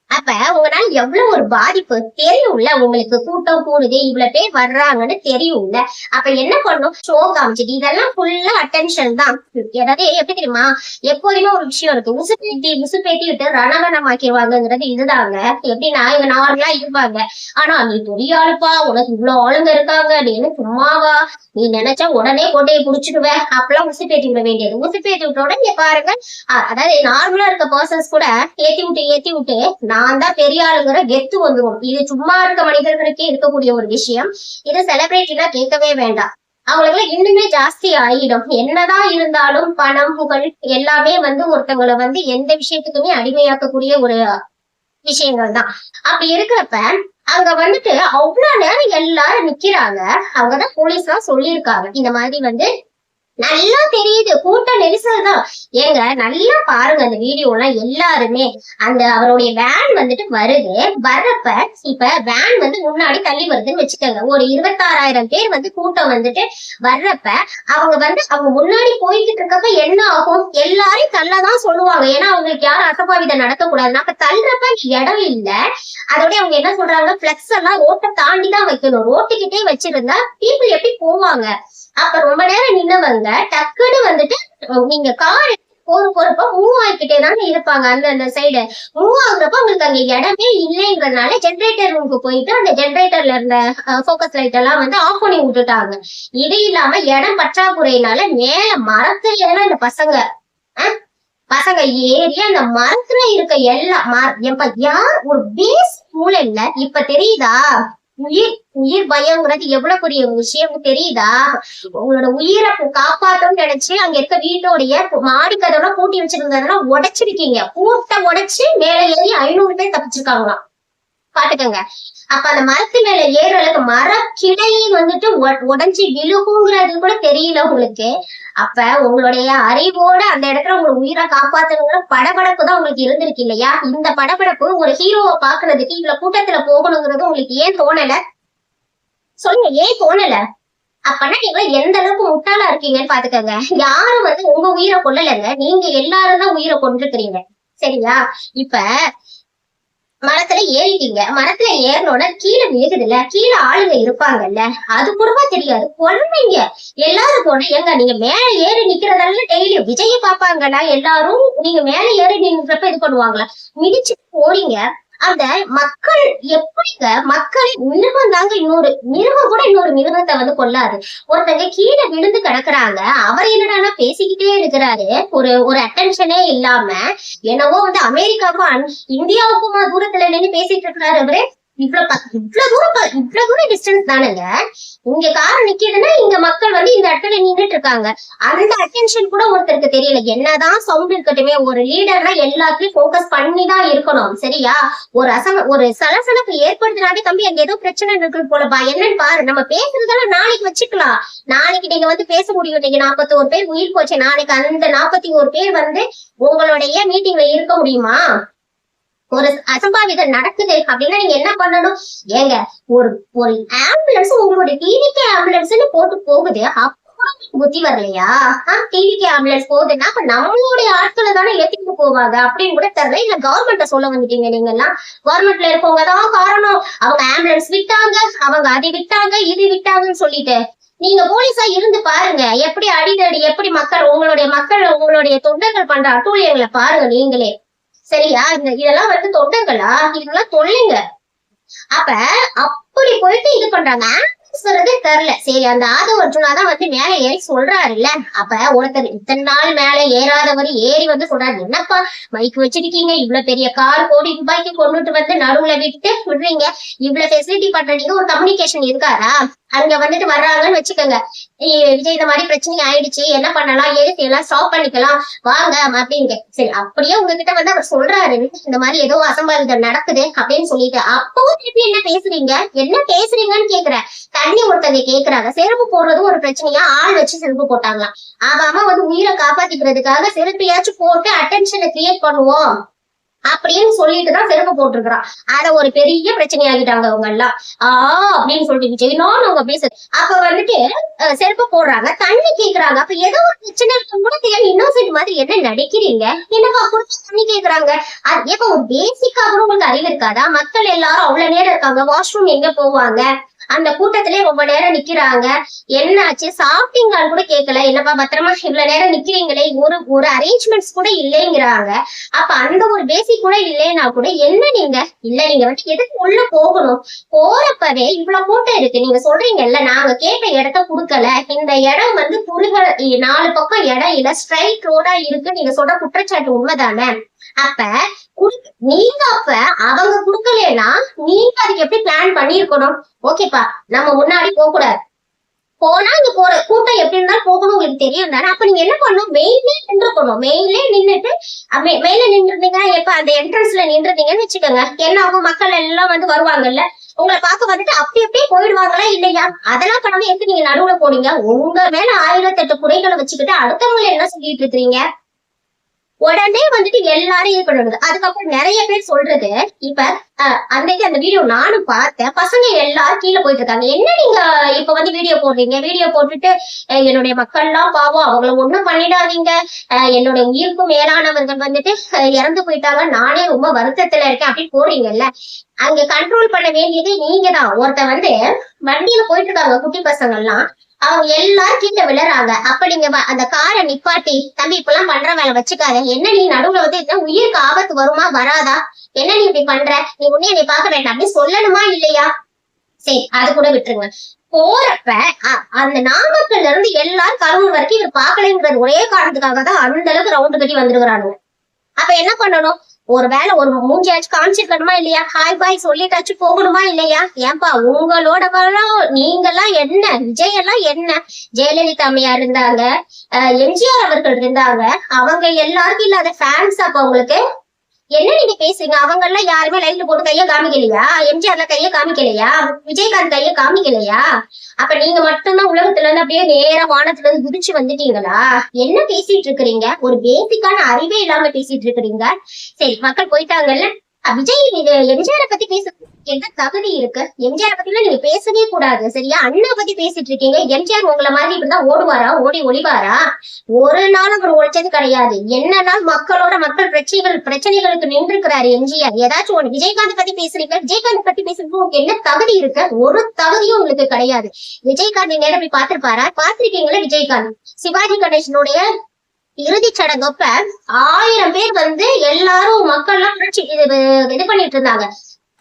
அப்ப உங்களால எவ்வளவு ஒரு பாதிப்பு தெரியும்ல. உங்களுக்கு கூட்டம் கூடுது, இவ்வளவு பேர் வர்றாங்கன்னு தெரியும்ல. அப்ப என்ன பண்ணும்? ஷோ காமிச்சிட்டு இதெல்லாம் ஃபுல்லா அட்டென்ஷன் தான். ஏதாவது எப்படி தெரியுமா, எப்போதுமே ஒரு விஷயம் இருக்கு, முசுப்பேத்தி விட்டு ரணகணமாக்கிடுவாங்கிறது இதுதாங்க. எப்படின்னா இவங்க நார்மலா இருப்பாங்க, ஆனா நீ பெரிய ஆளுப்பா, உனக்கு இவ்வளவு ஆளுங்க இருக்காங்க, நீ என்ன சும்மாவா, நீ நினைச்சா உடனே கொண்டையை புடிச்சிடுவ, அப்பெல்லாம் உசுப்பேத்தி விட வேண்டியது. உசுப்பேத்தி விட்ட உடனே பாருங்க, அதாவது நார்மலா இருக்க பர்சன்ஸ் கூட ஏத்தி விட்டு நான் தான் பெரிய ஆளுங்கிற கெத்து வந்துடும். இது சும்மா இருக்க மனிதர்களுக்கே இருக்கக்கூடிய ஒரு விஷயம். இது செலிபிரிட்டினா கேட்கவே வேண்டாம். அவங்களுக்கு இன்னுமே ஜாஸ்தி ஆயிடும். என்னதான் இருந்தாலும் பணம் புகழ் எல்லாமே ஒருத்தவங்களை எந்த விஷயத்துக்குமே அடிமையாக்கக்கூடிய ஒரு விஷயங்கள் தான். அப்படி இருக்கிறப்ப அங்க அவ்வளவு நேரம் எல்லாரும் நிக்கிறாங்க. அவங்கதான் போலீஸ் எல்லாம் சொல்லியிருக்காங்க, இந்த மாதிரி நல்லா தெரியுது கூட்ட நெரிசல் தான். ஏங்க நல்லா பாருங்க அந்த வீடியோ எல்லாம். எல்லாருமே அந்த அவருடைய வேன் வருது. வர்றப்ப இப்ப வேன் முன்னாடி தள்ளி வருதுன்னு வச்சுக்கோங்க. ஒரு 26,000 பேர் கூட்டம் வர்றப்ப அவங்க முன்னாடி போய்கிட்டு இருக்கப்ப என்ன ஆகும்? எல்லாரையும் தள்ளதான் சொல்லுவாங்க. ஏன்னா அவங்களுக்கு யாரும் அசம்பாவிதம் நடத்தக்கூடாது. அப்ப தள்ளுறப்ப இடம் இல்ல. அதோட அவங்க என்ன சொல்றாங்க, பிளெக்ஸ் எல்லாம் ரோட்டை தாண்டிதான் வைக்கணும். ரோட்டுக்கிட்டே வச்சிருந்தா பீப்புள் எப்படி போவாங்க? அப்ப ரொம்ப நேரம் நின்னவங்க டக்குன்னு நீங்க கார் போறப்ப மூவ் ஆகிக்கிட்டே தானே இருப்பாங்க. அந்த சைடு மூவ் ஆகுறப்ப உங்களுக்கு அங்க இடமே இல்லைங்கிறதுனால ஜென்ரேட்டர் ரூமுக்கு போயிட்டு அந்த ஜென்ரேட்டர்ல இருந்த போக்கஸ் லைட் எல்லாம் ஆஃப் பண்ணி விட்டுட்டாங்க. இது இல்லாம இடம் பற்றாக்குறையினால மேல மரத்துல எல்லாம் இந்த பசங்க ஏறி அந்த மரத்துல இருக்க எல்லாம் யார் ஒரு பேஸ் மூலைல இப்ப தெரியுதா? உயிர் பயம்ங்கிறது எவ்வளவு பெரிய விஷயம் தெரியுதா? உங்களோட உயிரை காப்பாத்தணும்னு நினைச்சு அங்க இருக்க வீட்டோடைய மாடி கதவுலாம் பூட்டி வச்சிருந்ததெல்லாம் உடைச்சிருக்கீங்க. பூட்டை உடைச்சு மேல ஏறி 500 பேர் தப்பிச்சிருக்காங்களாம். பாத்துக்கோங்க. அப்ப அந்த மரத்து மேல ஏறலுக்கு மரக்கிளை உடைஞ்சு விழுகுங்கிறது கூட தெரியல உங்களுக்கு. அப்ப உங்களுடைய அறிவோட அந்த இடத்துல உங்களுக்கு உயிரை காப்பாத்தணுங்கிற படபடப்பு தான் உங்களுக்கு இருந்திருக்கு இல்லையா? இந்த படபடப்பு ஒரு ஹீரோவை பாக்குறதுக்கு இவ்வளவு கூட்டத்துல போகணுங்கிறது உங்களுக்கு ஏன் தோணல? சொல்லுங்க, ஏன் தோணல? அப்பனா நீங்க எந்த அளவுக்கு முட்டாளா இருக்கீங்கன்னு பாத்துக்கோங்க. யாரும் உங்க உயிரை கொல்லலைங்க, நீங்க எல்லாரும் தான் உயிரை கொண்டிருக்கிறீங்க. சரியா? இப்ப மரத்துல ஏறிட்டீங்க. மரத்துல ஏறினோட கீழே விழுகுதுல்ல, கீழே ஆளுங்க இருப்பாங்கல்ல, அது கூடவா தெரியாது? குழந்தைங்க எல்லாரும் போன ஏங்க நீங்க மேல ஏறி நிக்கிறதெல்லாம் டெய்லி விஜய பாப்பாங்களா? எல்லாரும் நீங்க மேல ஏறி நின்றப்ப இது பண்ணுவாங்களா? மிதிச்சு போறீங்க. அந்த மக்கள் எப்படிங்க? மக்களே மிருகம் தாங்க. மிருகம் கூட இன்னொரு மிருகத்தை கொள்ளாது. ஒருத்தங்க கீழே விழுந்து கிடக்குறாங்க, அவர் என்னடானா பேசிக்கிட்டே இருக்கிறாரு, ஒரு அட்டென்ஷனே இல்லாம. என்னவோ அமெரிக்காவுக்கும் இந்தியாவுக்குமா தூரத்துல நின்று பேசிட்டு இருக்கிறாரு அவரு. இவ்வளவு தூரம் டிஸ்டன்ஸ் தானுங்க. இங்க கார் நிக்குதுன்னா இங்க மக்கள் இந்த இடத்துல நின்றுட்டு இருக்காங்க. அந்த அட்டென்ஷன் கூட ஒருத்தருக்கு தெரியல. என்னதான் சவுண்ட் இருக்கட்டுமே, ஒரு லீடர்னா எல்லாத்தையும் போக்கஸ் பண்ணிதான் இருக்கணும். சரியா? ஒரு சலசலப்பு ஏற்படுத்தினாலே தம்பி அங்க ஏதோ பிரச்சனை இருக்கு போலப்பா, என்னன்னு பாரு. நம்ம பேசுறதெல்லாம் நாளைக்கு வச்சுக்கலாம். நாளைக்கு நீங்க பேச முடியும். இன்னைக்கு 41 பேர் உயிர் போச்சு, நாளைக்கு அந்த 41 பேர் உங்களுடைய மீட்டிங்ல இருக்க முடியுமா? ஒரு அசம்பாவிதம் நடக்குது அப்படின்னா நீங்க என்ன பண்ணணும்? ஏங்க ஒரு ஆம்புலன்ஸ் உங்களுடைய டிவிக்கு ஆம்புலன்ஸ்னு போட்டு போகுது, அப்ப புத்தி வரலையா? டிவிக்கு ஆம்புலன்ஸ் போகுதுன்னா அப்ப நம்மளுடைய ஆட்களை தானே ஏத்திட்டு போவாங்க அப்படின்னு கூட தெரியல. இல்ல கவர்மெண்ட்ட சொல்ல வந்துட்டீங்க நீங்க எல்லாம். கவர்மெண்ட்ல இருக்கவங்க தான் காரணம், அவங்க ஆம்புலன்ஸ் விட்டாங்க, அவங்க அது விட்டாங்க இது விட்டாங்கன்னு சொல்லிட்டு நீங்க போலீஸா இருந்து பாருங்க, எப்படி அடிதடி, எப்படி உங்களுடைய தொண்டர்கள் பண்ற அட்டூழியங்களை பாருங்க நீங்களே. சரியா? இதெல்லாம் வந்து தொண்டங்களா? இதெல்லாம் தொல்லைங்க. அப்ப அப்படி போயிட்டு இது பண்றாங்க. சொல்றதே தெரியல. சரி, அந்த ஆதவ அர்ஜுனா தான் வந்து மேல ஏறி சொல்றாருல்ல. அப்ப ஒருத்தர் இத்தனை நாள் மேல ஏறாதவர் ஏறி வந்து சொல்றாரு, என்னப்பா மைக் வச்சிருக்கீங்க, இவ்வளவு பெரிய கார் கோடி ரூபாய்க்கு கொண்டுட்டு வந்து நடுவுல விடுறீங்க, இவ்வளவு ஃபெசிலிட்டி பண்றீங்க, ஒரு கம்யூனிகேஷன் இருக்காரா? அங்க வந்துட்டு வர்றாங்கன்னு வச்சுக்கோங்க, விஜய் இந்த மாதிரி பிரச்சனை ஆயிடுச்சு, என்ன பண்ணலாம், ஏது செய்யலாம், ஸ்டாப் பண்ணிக்கலாம் வாங்க அப்படின்னு. சரி, அப்படியே உங்ககிட்ட வந்து அவர் சொல்றாரு இந்த மாதிரி ஏதோ அசம்பாவிதம் நடக்குது அப்படின்னு சொல்லிட்டு, அப்பவும் திருப்பி என்ன பேசுறீங்கன்னு கேக்குறேன். தண்ணி ஒருத்தங்க கேக்குறாங்க, செருப்பு போடுறது ஒரு பிரச்சனையா, ஆள் வச்சு செருப்பு போட்டாங்களாம். அவன் வந்து உயிரை காப்பாத்திக்கிறதுக்காக செருப்பையாச்சும் போட்டு அட்டென்ஷனை கிரியேட் பண்ணுவோம் அப்படின்னு சொல்லிட்டுதான் செருப்பு போட்டிருக்கிறான். அத ஒரு பெரிய பிரச்சனையாகிட்டாங்க அவங்க எல்லாம். அப்படின்னு சொல்லிட்டு விஜய் அவங்க பேச அப்ப வந்துட்டு செருப்பு போடுறாங்க, தண்ணி கேக்குறாங்க. அப்ப ஏதோ ஒரு பிரச்சனை இருக்கும் கூட தெரியாது, இன்னோசென்ட் மாதிரி என்ன நடிக்கிறீங்க, என்னப்பா குடிச்சு தண்ணி கேக்குறாங்க. ஏப்ப ஒரு பேசிக்கா கூட உங்களுக்கு அறிவு இருக்காதா? மக்கள் எல்லாரும் அவ்வளவு நேரம் இருக்காங்க, வாஷ்ரூம் எங்க போவாங்க, அந்த கூட்டத்திலே ரொம்ப நேரம் நிக்கிறாங்க, என்னாச்சு சாப்பிட்டீங்களான்னு கூட கேட்கல, என்னப்பா பத்திரமா இவ்வளவு நேரம் நிக்கிறீங்களே, ஒரு அரேஞ்ச்மெண்ட்ஸ் கூட இல்லைங்கிறாங்க. அப்ப அந்த ஒரு பேசிக் கூட இல்லைன்னா கூட என்ன நீங்க வந்து எதுக்கு உள்ள போகணும்? போறப்பவே இவ்வளவு கூட்டம் இருக்கு, நீங்க சொல்றீங்கல்ல நாங்க கேட்ட இடத்த குடுக்கல, இந்த இடம் வந்து புலிகள் 4 பக்கம் இடம் இல்ல, ஸ்ட்ரைட் ரோடா இருக்கு, நீங்க சொல்ற குற்றச்சாட்டு உண்மைதானே? அப்ப அவங்க குடுக்கலன்னா நீங்க அதுக்கு எப்படி பிளான் பண்ணிருக்கணும்? ஓகேப்பா, நம்ம முன்னாடி போக கூடாது, போனா இங்க போற கூட்டம் எப்படி இருந்தாலும் போகணும் உங்களுக்கு தெரியும் தானே? அப்ப நீங்க என்ன பண்ணணும்? மெயின்லயே நின்றுட்டு மேல நின்றுருந்தீங்க, எப்ப அந்த என்ட்ரன்ஸ்ல நின்றுருந்தீங்கன்னு வச்சுக்கோங்க, என்ன ஆகும், மக்கள் எல்லாம் வந்து வருவாங்கல்ல, உங்களை பார்க்க வந்துட்டு அப்படியே போயிடுவாங்களா இல்லையா? அதெல்லாம் பண்ணாம எதுக்கு நீங்க நடுவுல போனீங்க? உங்க மேல 1008 குறைகளை வச்சுக்கிட்டு அடுத்தவங்களை என்ன சொல்லிட்டு இருக்கீங்க? உடனே வந்துட்டு எல்லாரும் இது பண்ணுறது. அதுக்கப்புறம் நிறைய பேர் சொல்றது, இப்ப அன்னைக்கு அந்த வீடியோ நானும் பார்த்தேன், பசங்க எல்லாரும் கீழே போயிட்டு இருக்காங்க, என்ன நீங்க இப்ப வந்து வீடியோ போடுறீங்க, வீடியோ போட்டுட்டு என்னுடைய மக்கள் எல்லாம் பாவம், அவங்கள ஒண்ணும் பண்ணிடாதீங்க, என்னுடைய உயிருக்கும் மேலானவர்கள் வந்துட்டு இறந்து போயிட்டாங்க, நானே ரொம்ப வருத்தத்துல இருக்கேன் அப்படின்னு போறீங்கல்ல. அங்க கண்ட்ரோல் பண்ண வேண்டியது நீங்க தான். ஒருத்த வந்து வண்டியில போயிட்டு இருக்காங்க குட்டி பசங்க எல்லாம், அவங்க எல்லாரும் கீழே விழுறாங்க. அப்ப நீங்க அந்த காரை நிப்பாட்டி, தம்பி இப்பெல்லாம் பண்ற வேலை வச்சுக்காத, என்ன நீ நடுவுல வந்து உயிருக்கு ஆபத்து வருமா வராதா, என்ன நீ இப்படி பண்ற, நீ உன்னைய நீ பாக்க வேண்டாம் அப்படின்னு சொல்லணுமா இல்லையா? சரி, அது கூட விட்டுருங்க. போறப்ப அந்த நாமக்கல்ல இருந்து எல்லாரும் கரூர் வரைக்கும் இவர் பாக்கலைங்கிறது ஒரே காரணத்துக்காக தான் அந்த அளவுக்கு ரவுண்டு கட்டி வந்துருக்கிறாங்க. அப்ப என்ன பண்ணணும்? ஒரு வேலை ஒரு மூஞ்சியாச்சும் காமிச்சிருக்கணுமா இல்லையா? ஹாய் பாய் சொல்லிட்டாச்சும் போகணுமா இல்லையா? ஏன்பா உங்களோட நீங்கெல்லாம் என்ன, விஜய் எல்லாம் என்ன, ஜெயலலிதா அம்மையா இருந்தாங்க, எம்ஜிஆர் அவர்கள் இருந்தாங்க, அவங்க எல்லாருக்கும் இல்லாத ஃபேன்ஸ் அப்ப உங்களுக்கு என்ன நீங்க பேசுறீங்க? அவங்க எல்லாம் யாருமே லைவ்ல போட்டு கைய காமிக்கலையா? எம்ஜிஆர்ல கைய காமிக்கலையா? விஜயகாந்த் கைய காமிக்கலையா? அப்ப நீங்க மட்டும்தான் உலகத்துல இருந்து அப்படியே நேரா வானத்துல இருந்து குதிச்சு வந்துட்டீங்களா? என்ன பேசிட்டு இருக்கிறீங்க? ஒரு பேசிக்கான அறிவே இல்லாம பேசிட்டு இருக்கிறீங்க. சரி, மக்கள் போயிட்டாங்கல்ல, விஜய் எம்ஜிஆரை பத்தி பேசுறதுக்கு என்ன தகுதி இருக்கு? எம்ஜிஆரை பத்தி எல்லாம் நீங்க பேசவே கூடாது. சரியா? அண்ணா பத்தி பேசிட்டு இருக்கீங்க. எம்ஜிஆர் உங்களை மாதிரி இப்படிதான் ஓடுவாரா, ஓடி ஒளிவாரா? ஒரு நாள் அவர் ஒழிச்சது கிடையாது. என்ன நாள் மக்கள் பிரச்சனைகளுக்கு நின்று இருக்கிறாரு எம்ஜிஆர். ஏதாச்சும் ஒண்ணு விஜயகாந்த் பத்தி பேசுறீங்க, விஜயகாந்த் பத்தி பேசுறதுக்கு உங்களுக்கு என்ன தகுதி இருக்கு? ஒரு தகுதியும் உங்களுக்கு கிடையாது. விஜயகாந்த் நேரம் போய் பாத்திருப்பாரா? பாத்திருக்கீங்களா? விஜயகாந்த் சிவாஜி கணேசனுடைய இறுதி சடங்கப்ப 1000 பேர் வந்து எல்லாரும் மக்கள் எல்லாம் இது பண்ணிட்டு இருந்தாங்க.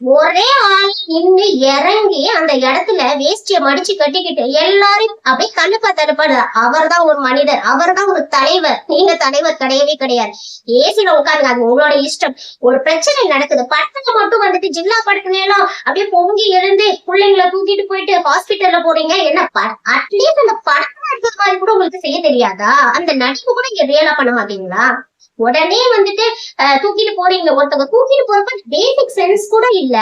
ஒரே ஆள் நின்று இறங்கி அந்த இடத்துல வேஷ்டிய மடிச்சு கட்டிக்கிட்டு எல்லாரும் அப்படியே தடுப்பாரு. அவர் தான் ஒரு மனிதர், அவர் தான் ஒரு தலைவர். நீங்க தலைவர் கிடையவே கிடையாது. ஏசில உட்காருங்க, அது உங்களோட இஷ்டம். ஒரு பிரச்சனை நடக்குது, படத்துல மட்டும் வந்துட்டு ஜில்லா படத்துல எல்லாம் அப்படியே பொங்கி எழுந்து பிள்ளைங்களை தூக்கிட்டு போயிட்டு ஹாஸ்பிட்டல்ல போறீங்க. என்ன அட்லீஸ்ட் அந்த படத்துல இருக்கிற மாதிரி கூட உங்களுக்கு செய்ய தெரியாதா? அந்த நடிப்பு கூட இங்க ரியலா பண்ண மாட்டீங்களா? உடனே வந்துட்டு தூக்கிட்டு போறீங்க. ஒருத்தவங்க தூக்கிட்டு போறப்ப பேசிக் சென்ஸ் கூட இல்ல.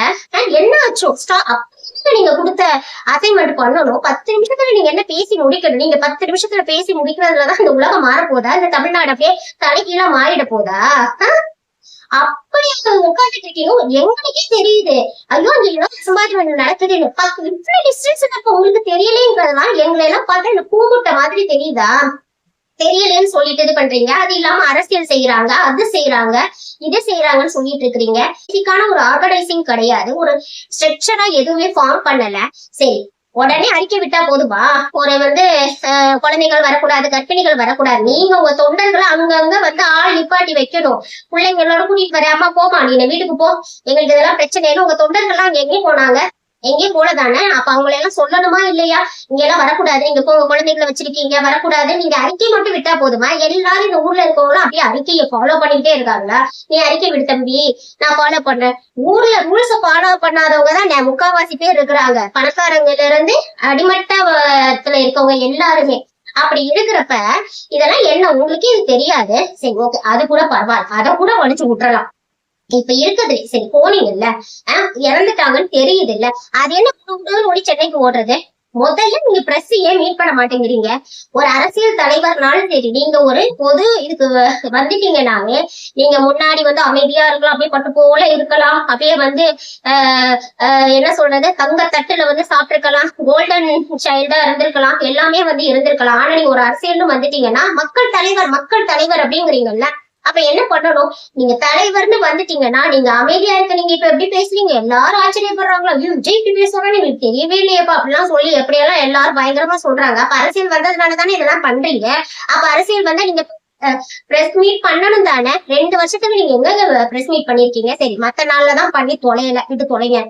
என்ன ஆச்சோ நீங்க கொடுத்த அசைன்மெண்ட் பண்ணணும். 10 நிமிஷத்துல நீங்க என்ன பேசி முடிக்கணும்? நீங்க 10 நிமிஷத்துல பேசி முடிக்கிறதுலதான் இந்த உலகம் மாற போதா? இந்த தமிழ்நாடு அப்படியே தலைகீழா மாறிட போதா? அப்படியே உட்காந்துட்டு இருக்கீங்க, எங்களுக்கே தெரியுது. ஐயோ அந்த இலவச சம்பாதியம் நடக்குது, இவ்வளவு டிஸ்டன்ஸ் இப்ப உங்களுக்கு தெரியலேங்கிறதுலாம் எங்களை எல்லாம் பார்த்தா இந்த பூமுட்டை மாதிரி தெரியுதா? தெரியலன்னு சொல்லிட்டு இது பண்றீங்க. அது இல்லாம அரசியல் செய்யறாங்க, அது செய்யறாங்க, இது செய்யறாங்கன்னு சொல்லிட்டு இருக்கிறீங்க. இதுக்கான ஒரு ஆர்கனைசிங் கிடையாது, ஒரு ஸ்ட்ரக்சரா எதுவுமே ஃபார்ம் பண்ணல. சரி, உடனே அறிக்கை விட்டா போதுமா? ஒரு குழந்தைகள் வரக்கூடாது, கர்ப்பிணிகள் வரக்கூடாது, நீங்க உங்க தொண்டர்களை அங்கங்க ஆள் நிப்பாட்டி வைக்கணும். பிள்ளைங்களோட கூட்டிட்டு வர, அம்மா போமா நீ வீட்டுக்கு போ, எங்களுக்கு இதெல்லாம் பிரச்சனைன்னு உங்க தொண்டர்கள்லாம் அங்க எங்கேயும் போனாங்க? எங்கேயும் போல தானே. அப்ப அவங்களை எல்லாம் சொல்லணுமா இல்லையா? இங்க எல்லாம் வரக்கூடாது, இங்க குழந்தைகளை வச்சிருக்கீங்க வரக்கூடாது, நீங்க அறிக்கை மட்டும் விட்டா போதுமா? எல்லாரும் இந்த ஊர்ல இருக்கவங்களும் அப்படியே அறிக்கையை ஃபாலோ பண்ணிக்கிட்டே இருக்காங்களா? நீ அறிக்கை விடு தம்பி, நான் ஃபாலோ பண்றேன். ஊர்ல ரூல்ஸ ஃபாலோ பண்ணாதவங்க தான் முக்காவாசி பேர் இருக்கிறாங்க, பணக்காரங்கல இருந்து அடிமட்டத்துல இருக்கவங்க எல்லாருமே. அப்படி இருக்கிறப்ப இதெல்லாம் என்ன உங்களுக்கு இது தெரியாது? சரி ஓகே, அது கூட பரவாயில்ல, அதை கூட வலிச்சு விட்டுறலாம். இப்ப இருக்குது சரி, போனீங்கல்ல, இறந்துட்டாங்கன்னு தெரியுது இல்ல, அது என்ன ஓடி சென்னைக்கு ஓடுறது? முதல்ல நீங்க பிரஸ் ஏன் மீட் பண்ண மாட்டேங்கிறீங்க? ஒரு அரசியல் தலைவர்னாலும் சரி, நீங்க ஒரு பொது இதுக்கு வந்துட்டீங்கன்னாவே நீங்க முன்னாடி அமைதியா இருக்கலாம், அப்படியே பட்டு போல இருக்கலாம், அப்படியே என்ன சொல்றது, தங்க தட்டுல சாப்பிட்டுருக்கலாம், கோல்டன் சைல்டா இருந்திருக்கலாம், எல்லாமே இருந்திருக்கலாம். ஆனா நீங்க ஒரு அரசியல்னு வந்துட்டீங்கன்னா மக்கள் தலைவர் அப்படிங்கிறீங்கல்ல, அப்ப என்ன பண்ணணும்? நீங்க தலைவர்னு வந்துட்டீங்கன்னா நீங்க அமைதியா இருக்க. நீங்க இப்ப எப்படி பேசுறீங்க, எல்லாரும் ஆச்சரியப்படுறாங்களா, விஜய் இப்படி பேசுறாங்க, நீங்களுக்கு தெரியவே இல்லையப்பா அப்படிலாம் சொல்லி எப்படியெல்லாம் எல்லாரும் பயங்கரமா சொல்றாங்க. அப்ப அரசியல் வந்ததுனாலதானே இதெல்லாம் பண்றீங்க. அப்ப அரசியல் நீங்க பிரஸ் மீட் பண்ணணும் தானே. 2 வருஷத்துக்கு நீங்க எங்க பிரஸ் மீட் பண்ணிருக்கீங்க? சரி, மத்த நாள்லதான் பண்ணி தொலையல, விட்டு தொலைங்க.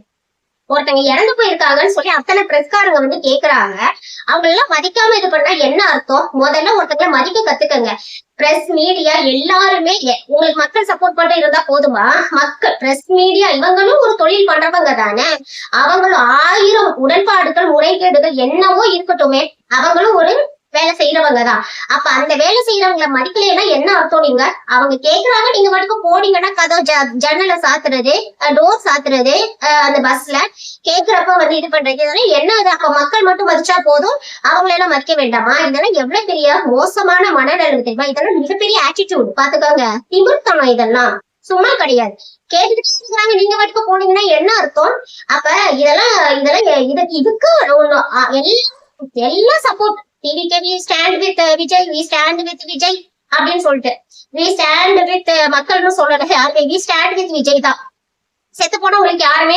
ஒருத்தங்க இறந்து போயிருக்காங்கன்னு சொல்லி அத்தனை பிரஸ்காரங்க கேக்குறாங்க. அவங்க எல்லாம் மதிக்காம இது பண்ணா என்ன அர்த்தம்? முதல்ல ஒருத்தங்களை மதிக்க கத்துக்கங்க. பிரஸ் மீடியா எல்லாருமே உங்களுக்கு மக்கள் சப்போர்ட் பண்ண இருந்தா போதுமா? மக்கள் பிரஸ் மீடியா இவங்களும் ஒரு தொழில் பண்றவங்க தானே. அவங்களும் 1000 உடன்பாடுகள் முறைகேடுகள் என்னவோ இருக்கட்டுமே, அவங்களும் ஒரு வேலை செய்யறவங்கதான். அப்ப அந்த வேலை செய்யறவங்களை மதிக்கலைன்னா என்ன அர்த்தம்? நீங்க அவங்க கேக்குறாங்க, நீங்க மட்டும் போனீங்கன்னா கதவு ஜன்னலை சாத்துறது, டோர் சாத்துறது, அந்த பஸ்ல கேக்குறப்ப இது பண்றது என்ன? அது அப்ப மக்கள் மட்டும் மதிச்சா போதும், அவங்களெல்லாம் மதிக்க வேண்டாமா? இதெல்லாம் எவ்வளவு பெரிய மோசமான மனநலம் தெரியுமா? இதெல்லாம் மிகப்பெரிய ஆட்டிடியூட், பாத்துக்கோங்க, திமிர்த்தனம். இதெல்லாம் சும்மா கிடையாது. கேட்டுட்டு இருக்காங்க, நீங்க மட்டும் போனீங்கன்னா என்ன அர்த்தம்? அப்ப இதுக்கு எல்லாம் support. TVK we stand with Vijay, we stand with Vijay அப்படின்னு சொல்லிட்டு we stand with மக்கள்னு சொல்லல, யாருமே we stand with Vijay தான். செத்து போனா உங்களுக்கு யாருமே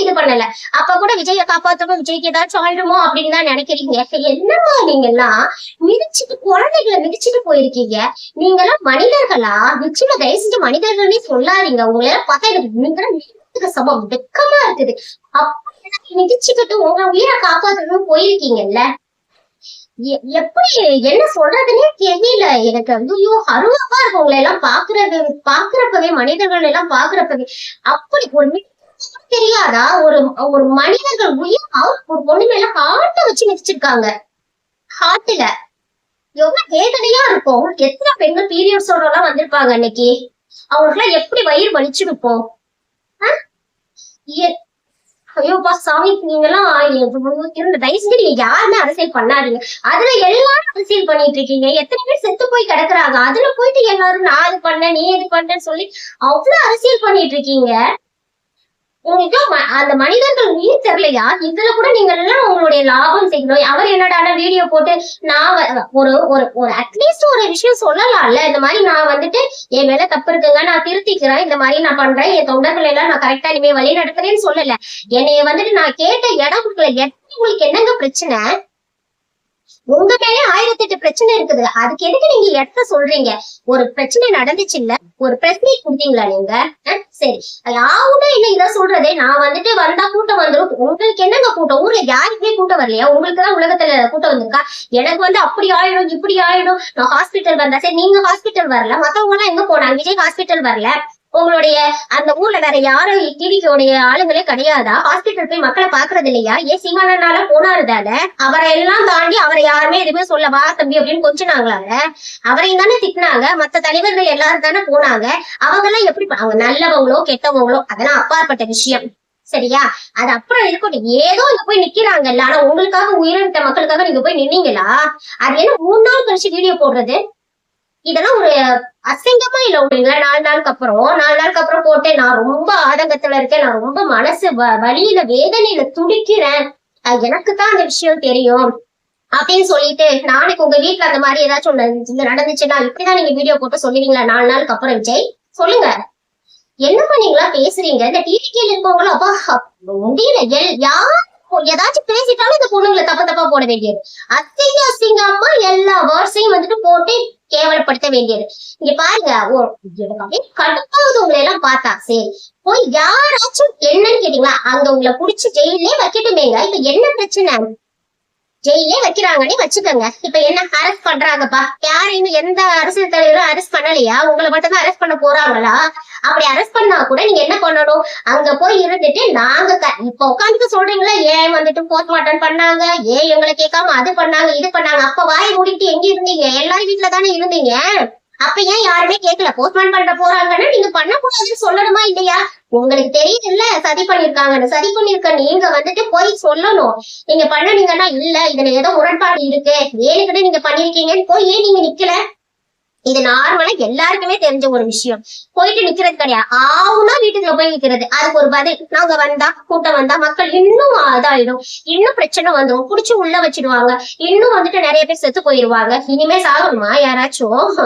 இது பண்ணல. அப்ப கூட விஜய காப்பாத்தணும், விஜய்க்கு ஏதாச்சும் ஆயிடுமோ அப்படின்னு தான் நினைக்கிறீங்க. என்னமா நீங்க எல்லாம் மிதிச்சுட்டு குழந்தைகளை மிதிச்சுட்டு போயிருக்கீங்க. நீங்க எல்லாம் மனிதர்களா? நிச்சயமா தயவு செஞ்சு மனிதர்கள்னே சொல்லாதீங்க. உங்களை எல்லாம் பார்த்தா எனக்கு சமம் வெக்கமா இருக்குது. அப்ப மிதிச்சுக்கிட்டு உங்க உயிரை காப்பாத்தணும் போயிருக்கீங்கல்ல, எப்படி என்ன சொல்றதுன்னே தெரியல எனக்கு. ஐயோ அருவமா இருக்கும் உங்களை எல்லாம் பாக்குறப்பவே, மனிதர்கள் எல்லாம் பாக்குறப்பவே. அப்படி ஒரு தெரியாதா? ஒரு மனிதர்கள் உயிர் ஒரு பொண்ணு மேல ஹார்ட்ட வச்சு மிதிச்சிருக்காங்க. ஹார்ட்ல எவ்வளவு வேதனையா இருக்கும். எத்தனை பெண்கள் பீரியட்ஸோட எல்லாம் வந்திருப்பாங்க அன்னைக்கு, அவங்களுக்கு எல்லாம் எப்படி வயிறு வலிச்சிருப்போம். ஐயோப்பா சாமி, நீங்க எல்லாம் தயவு செஞ்சு நீங்க யாருமே அரசியல் பண்ணாதீங்க. அதுல எல்லாரும் அரசியல் பண்ணிட்டு இருக்கீங்க. எத்தனை பேர் செத்து போய் கிடக்குறாங்க, அதுல போயிட்டு எல்லாரும் நான் இது பண்ண நீ இது பண்ணன்னு சொல்லி அவ்வளவு அரசியல் பண்ணிட்டு இருக்கீங்க. உங்களுக்கு அந்த மனிதர்கள் உயிர் தெரியலையா? இதுல கூட நீங்க எல்லாம் உங்களுடைய லாபம் செய்யணும். அவர் என்னடான வீடியோ போட்டு நான் ஒரு அட்லீஸ்ட் ஒரு விஷயம் சொல்லலாம்ல, இந்த மாதிரி நான் என் மேல தப்பு இருக்குங்க, நான் திருத்திக்கிறேன், இந்த மாதிரி நான் பண்றேன், என் தொண்டர்கள் எல்லாம் நான் கரெக்டா இனிமே வழி நடத்துறேன்னு சொல்லல. என்னைய நான் கேட்ட இடம் உங்களுக்கு என்னங்க பிரச்சனை? உங்க மேலே 1008 பிரச்சனை இருக்குது. அதுக்கு எதுக்கு நீங்க இடத்த சொல்றீங்க? ஒரு பிரச்சனை நடந்துச்சு இல்ல, ஒரு பிரஸ் மீட் கொடுத்தீங்களா நீங்க? சரி, யாருமே இல்ல இத சொல்றதே. நான் வந்தா கூட்டம் வந்துடும். உங்களுக்கு என்னங்க கூட்டம்? ஊர்ல யாருக்குமே கூட்டம் வரலையா? உங்களுக்கு தான் உலகத்துல கூட்டம் வந்திருக்கா? எனக்கு அப்படி ஆயிடும் இப்படி ஆயிடும். நான் ஹாஸ்பிட்டல் வந்தா சரி, நீங்க ஹாஸ்பிட்டல் வரல, மத்தவங்க எல்லாம் எங்க போனாங்க? விஜய் ஹாஸ்பிட்டல் வரல. உங்களுடைய அந்த ஊர்ல வேற யாரும் டிவிக்கோடைய ஆளுங்களே கிடையாதா? ஹாஸ்பிட்டல் போய் மக்களை பாக்குறது இல்லையா? ஏன் சீமானால போனாரு தானே? அவரை எல்லாம் தாண்டி அவரை யாருமே எதுவுமே சொல்லவா தம்பி அப்படின்னு கொஞ்சினாங்களாங்க. அவரையும் தானே திட்டினாங்க. மத்த தலைவர்கள் எல்லாரும் தானே போனாங்க. அவங்க எல்லாம் எப்படி அவங்க நல்லவங்களோ கெட்டவங்களோ அதெல்லாம் அப்பாற்பட்ட விஷயம், சரியா? அது அப்புறம் இருக்கட்டும். ஏதோ இங்க போய் நிக்கிறாங்கல்ல, ஆனா உங்களுக்காக உயிரிழந்த மக்களுக்காக நீங்க போய் நின்னீங்களா? அது என்ன 3 நாள் கழிச்சு வீடியோ போடுறது? இதெல்லாம் ஒரு அசிங்கமா இல்ல விடுங்களா? 4 நாளுக்கு அப்புறம் போட்டு நான் ரொம்ப ஆதங்கத்துல இருக்கேன், நான் ரொம்ப மனசு வலியில வேதனையில துடிக்கிறேன், எனக்கு தான் அந்த விஷயம் தெரியும் அப்படின்னு சொல்லிட்டு, நாளைக்கு உங்க வீட்டுல அந்த மாதிரி ஏதாச்சும் நடந்துச்சுன்னா இப்படிதான் நீங்க வீடியோ போட்டு சொல்லுவீங்களா? 4 நாளுக்கு அப்புறம் விஜய் சொல்லுங்க. என்ன பண்ணீங்களா பேசுறீங்க? இந்த டிவிக்கில இருக்கவங்களும் அப்பா முடியல. யார் ஏதாச்சும் பேசிட்டாலும் இந்த பொண்ணுங்களை தப்பா போட வேண்டியது, அசிங்கமா எல்லா வேர்ட்ஸையும் வந்துட்டு போட்டு கேவலப்படுத்த வேண்டியது. இங்க பாருங்க, அப்படியே கடுப்பாவது உங்களை எல்லாம் பார்த்தா. சரி, போய் யாராச்சும் என்னன்னு கேட்டீங்களா? அங்க உங்களை புடிச்சு ஜெயிலே வைக்கட்டுமேங்க. இப்ப என்ன பிரச்சனை? ஜெயிலே வைக்கிறாங்கன்னு வச்சுக்கோங்க. இப்ப என்ன அரெஸ்ட் பண்றாங்கப்பா? யாரையும் எந்த அரசியல் தலைவரும் அரெஸ்ட் பண்ணலையா? உங்களை மட்டும் தான் அரெஸ்ட் பண்ண போறாங்களா? அப்படி அரெஸ்ட் பண்ணா கூட நீங்க என்ன பண்ணணும்? அங்க போய் இருந்துட்டு நாங்க இப்ப உட்காந்துட்டு சொல்றீங்களா, ஏன் வந்துட்டு போஸ்ட்மார்ட்டம் பண்ணாங்க, ஏன் எங்களை கேட்காம அது பண்ணாங்க இது பண்ணாங்க. அப்ப வாய் மூடிட்டு எங்க இருந்தீங்க? எல்லாரும் வீட்டுல தானே இருந்தீங்க. அப்ப ஏன் யாருமே கேட்கல? போஸ்ட்மார்ட்டம் பண்ண போறாங்கன்னா நீங்க பண்ணக்கூடாதுன்னு சொல்லணுமா இல்லையா? உங்களுக்கு தெரியுதுல்ல சதி பண்ணிருக்காங்கன்னு. சதி பண்ணிருக்க நீங்க வந்துட்டு போய் சொல்லணும். நீங்க பண்ணீங்கன்னா இல்ல இதுல ஏதோ முரண்பாடு இருக்கு, ஏன்னு நீங்க பண்ணிருக்கீங்கன்னு போய் ஏன் நீங்க நிக்கல? இது நார்மலா எல்லாருக்குமே தெரிஞ்ச ஒரு விஷயம். போயிட்டு நிக்கிறது கிடையாது, ஆவுனா வீட்டுக்குள்ள போய் நிக்கிறது. அதுக்கு ஒரு பதில், நாங்க வந்தா கூட்டம் வந்தா மக்கள் இன்னும் இதாயிடும், இன்னும் பிரச்சனை வந்துடும், புடிச்சு உள்ள வச்சிடுவாங்க, இன்னும் வந்துட்டு நிறைய பேர் செத்து போயிருவாங்க, இனிமே சாகணுமா யாராச்சும்?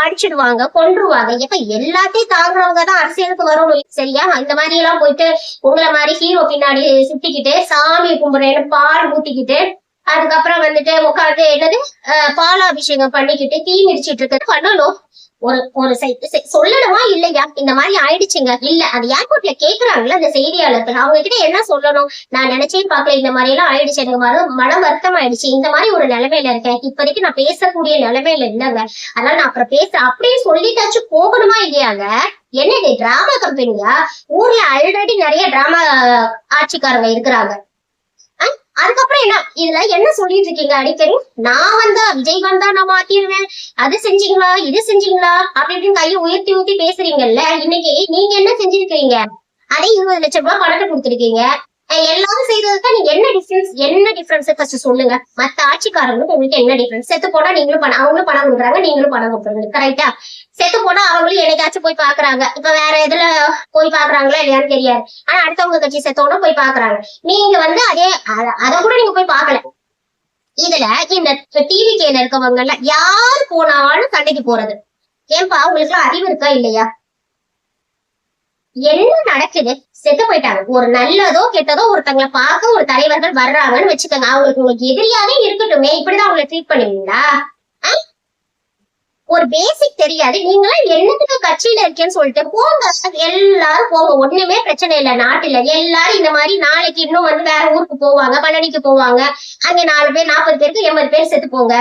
அடிச்சிடுவாங்க, கொன்றுவாங்க. எப்ப எல்லாத்தையும் தாங்குறவங்க தான் அரசியலுக்கு வரணும் சரியா? இந்த மாதிரி எல்லாம் போயிட்டு உங்களை மாதிரி ஹீரோ பின்னாடி சுத்திக்கிட்டு சாமி கும்பிடுறேன்னு பால் ஊத்திக்கிட்டு அதுக்கப்புறம் வந்துட்டு உட்காந்து என்னது பாலாபிஷேகம் பண்ணிக்கிட்டு தீ மிதிச்சிட்டு இருக்கிறது பண்ணணும். ஒரு சொல்லணுமா இல்லையா? இந்த மாதிரி ஆயிடுச்சுங்க. இல்ல அது ஏர்போர்ட்ல கேக்குறாங்கல்ல அந்த செய்தியாளர்கள், அவங்க கிட்ட என்ன சொல்லணும்? நான் நினைச்சே பாக்கல இந்த மாதிரி எல்லாம் ஆயிடுச்சு, எனக்கு மன வருத்தம் ஆயிடுச்சு, இந்த மாதிரி ஒரு நிலைமையில இருக்கேன், இப்போதைக்கு நான் பேசக்கூடிய நிலைமையில இல்லைங்க, அதனால நான் அப்புறம் அப்படியே சொல்லிட்டாச்சும் போகணுமா இல்லையாங்க? என்னது டிராமா கம்பெனியா? ஊர்ல ஆல்ரெடி நிறைய டிராமா ஆட்சிக்காரங்க இருக்கிறாங்க. அதுக்கப்புறம் என்ன இதுல என்ன சொல்லிட்டு இருக்கீங்க அடிக்கடி? நான் வந்தா விஜய் வந்தா நான் மாத்திடுவேன், அது செஞ்சீங்களா இது செஞ்சீங்களா அப்படி இப்படின்னு கையை உயர்த்தி ஊத்தி பேசுறீங்கல்ல. இன்னைக்கு நீங்க என்ன செஞ்சிருக்கீங்க? அதே 20 லட்சம் ரூபாய் பணத்தை கொடுத்துருக்கீங்க. எல்லாரும் செய்ததுக்கு நீங்க என்ன டிஃபரன்ஸ் ஃபர்ஸ்ட் சொல்லுங்க. மத்த ஆட்சிக்காரங்களுக்கு உங்களுக்கு என்ன டிஃபரன்ஸ்? செத்து போனா நீங்களும் பணம், அவங்களும் பணம் கொடுக்குறாங்க, நீங்களும் பணம் கொடுக்குறீங்க, கரெக்டா? செத்து போனா அவங்களும் என்னைக்காச்சும் போய் பாக்குறாங்க. இப்ப வேற எதுல போய் பாக்குறாங்களா இல்லையான்னு தெரியாது, ஆனா அடுத்தவங்க கட்சி செத்தவங்க போய் பாக்குறாங்க. நீங்க வந்து அத கூட நீங்க போய் பாக்கல. இதுல இந்த டிவி கேல இருக்கவங்க யார் போனாலும் சண்டைக்கு போறது. ஏன்பா உங்களுக்கு எல்லாம் அறிவு இருக்கா இல்லையா? என்ன நடக்குது? செத்து போயிட்டாங்க. ஒரு நல்லதோ கெட்டதோ ஒருத்தங்களை பார்க்க ஒரு தலைவர்கள் வர்றாங்கன்னு வச்சுக்கோங்க, உங்களுக்கு எதிரியாவே இருக்கட்டுமே, இப்படிதான் அவங்களை ட்ரீட் பண்ணுவீங்களா? ஒரு பேசிக் தெரியாது. நீங்களாம் என்னத்துக்கு கட்சியில இருக்கேன்னு சொல்லிட்டு போங்க, எல்லாரும் போங்க, ஒண்ணுமே பிரச்சனை இல்லை நாட்டுல. எல்லாரும் இந்த மாதிரி நாளைக்கு இன்னும் வந்து வேற ஊருக்கு போவாங்க, பழனிக்கு போவாங்க, அங்க 4 பேர் 40 பேருக்கு 80 பேர் செத்து போங்க.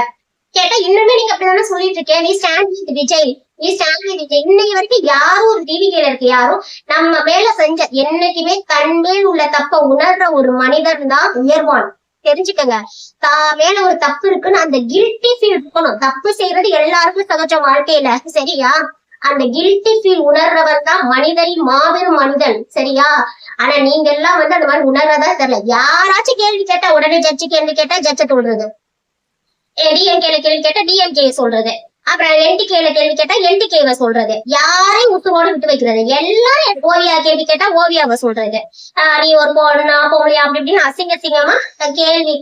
கேட்டா இன்னுமே நீங்க அப்படிதானே சொல்லிட்டு இருக்கேன், நீ ஸ்டாண்ட் வித் விஜய், நீ ஸ்டாண்ட் வித் விஜய். இன்னைக்கு வரைக்கும் யாரும் ஒரு டிவிகேல இருக்கு யாரும் நம்ம மேல செஞ்ச என்னைக்குமே தன் மேல் உள்ள தப்ப உணர்ற ஒரு மனிதன் தான் உயர்வான். தெரிஞ்சுக்கங்க, மேல ஒரு தப்பு இருக்குன்னு அந்த கில்ட்டி ஃபீல் இருக்கணும். தப்பு செய்யறது எல்லாருக்கும் சகஜம் வாழ்க்கையில, சரியா? அந்த கில்ட்டி ஃபீல் உணர்றவன் தான் மனிதனின் மாபெரும் மனிதன், சரியா? ஆனா நீங்க எல்லாம் வந்து அந்த மாதிரி உணர்றதா தெரியல. யாராச்சும் கேள்வி கேட்டா உடனே ஜட்ஜி கேள்வி கேட்டா ஜட்ஜ சொல்றது, டிஎம்கேல கேள்வி கேட்டா டிஎம்கே சொல்றது, அப்புறம் என்டிகேல கேள்வி கேட்டா என்டிகேவை சொல்றது, யாரையும் உத்துவோடு விட்டு வைக்கிறது. எல்லாரும் ஓவியா கேள்வி கேட்டா ஓவியாவை சொல்றது, நீ ஒரு பொண்ணா பொம்பளையா அப்படி இப்படின்னு அசிங்கமா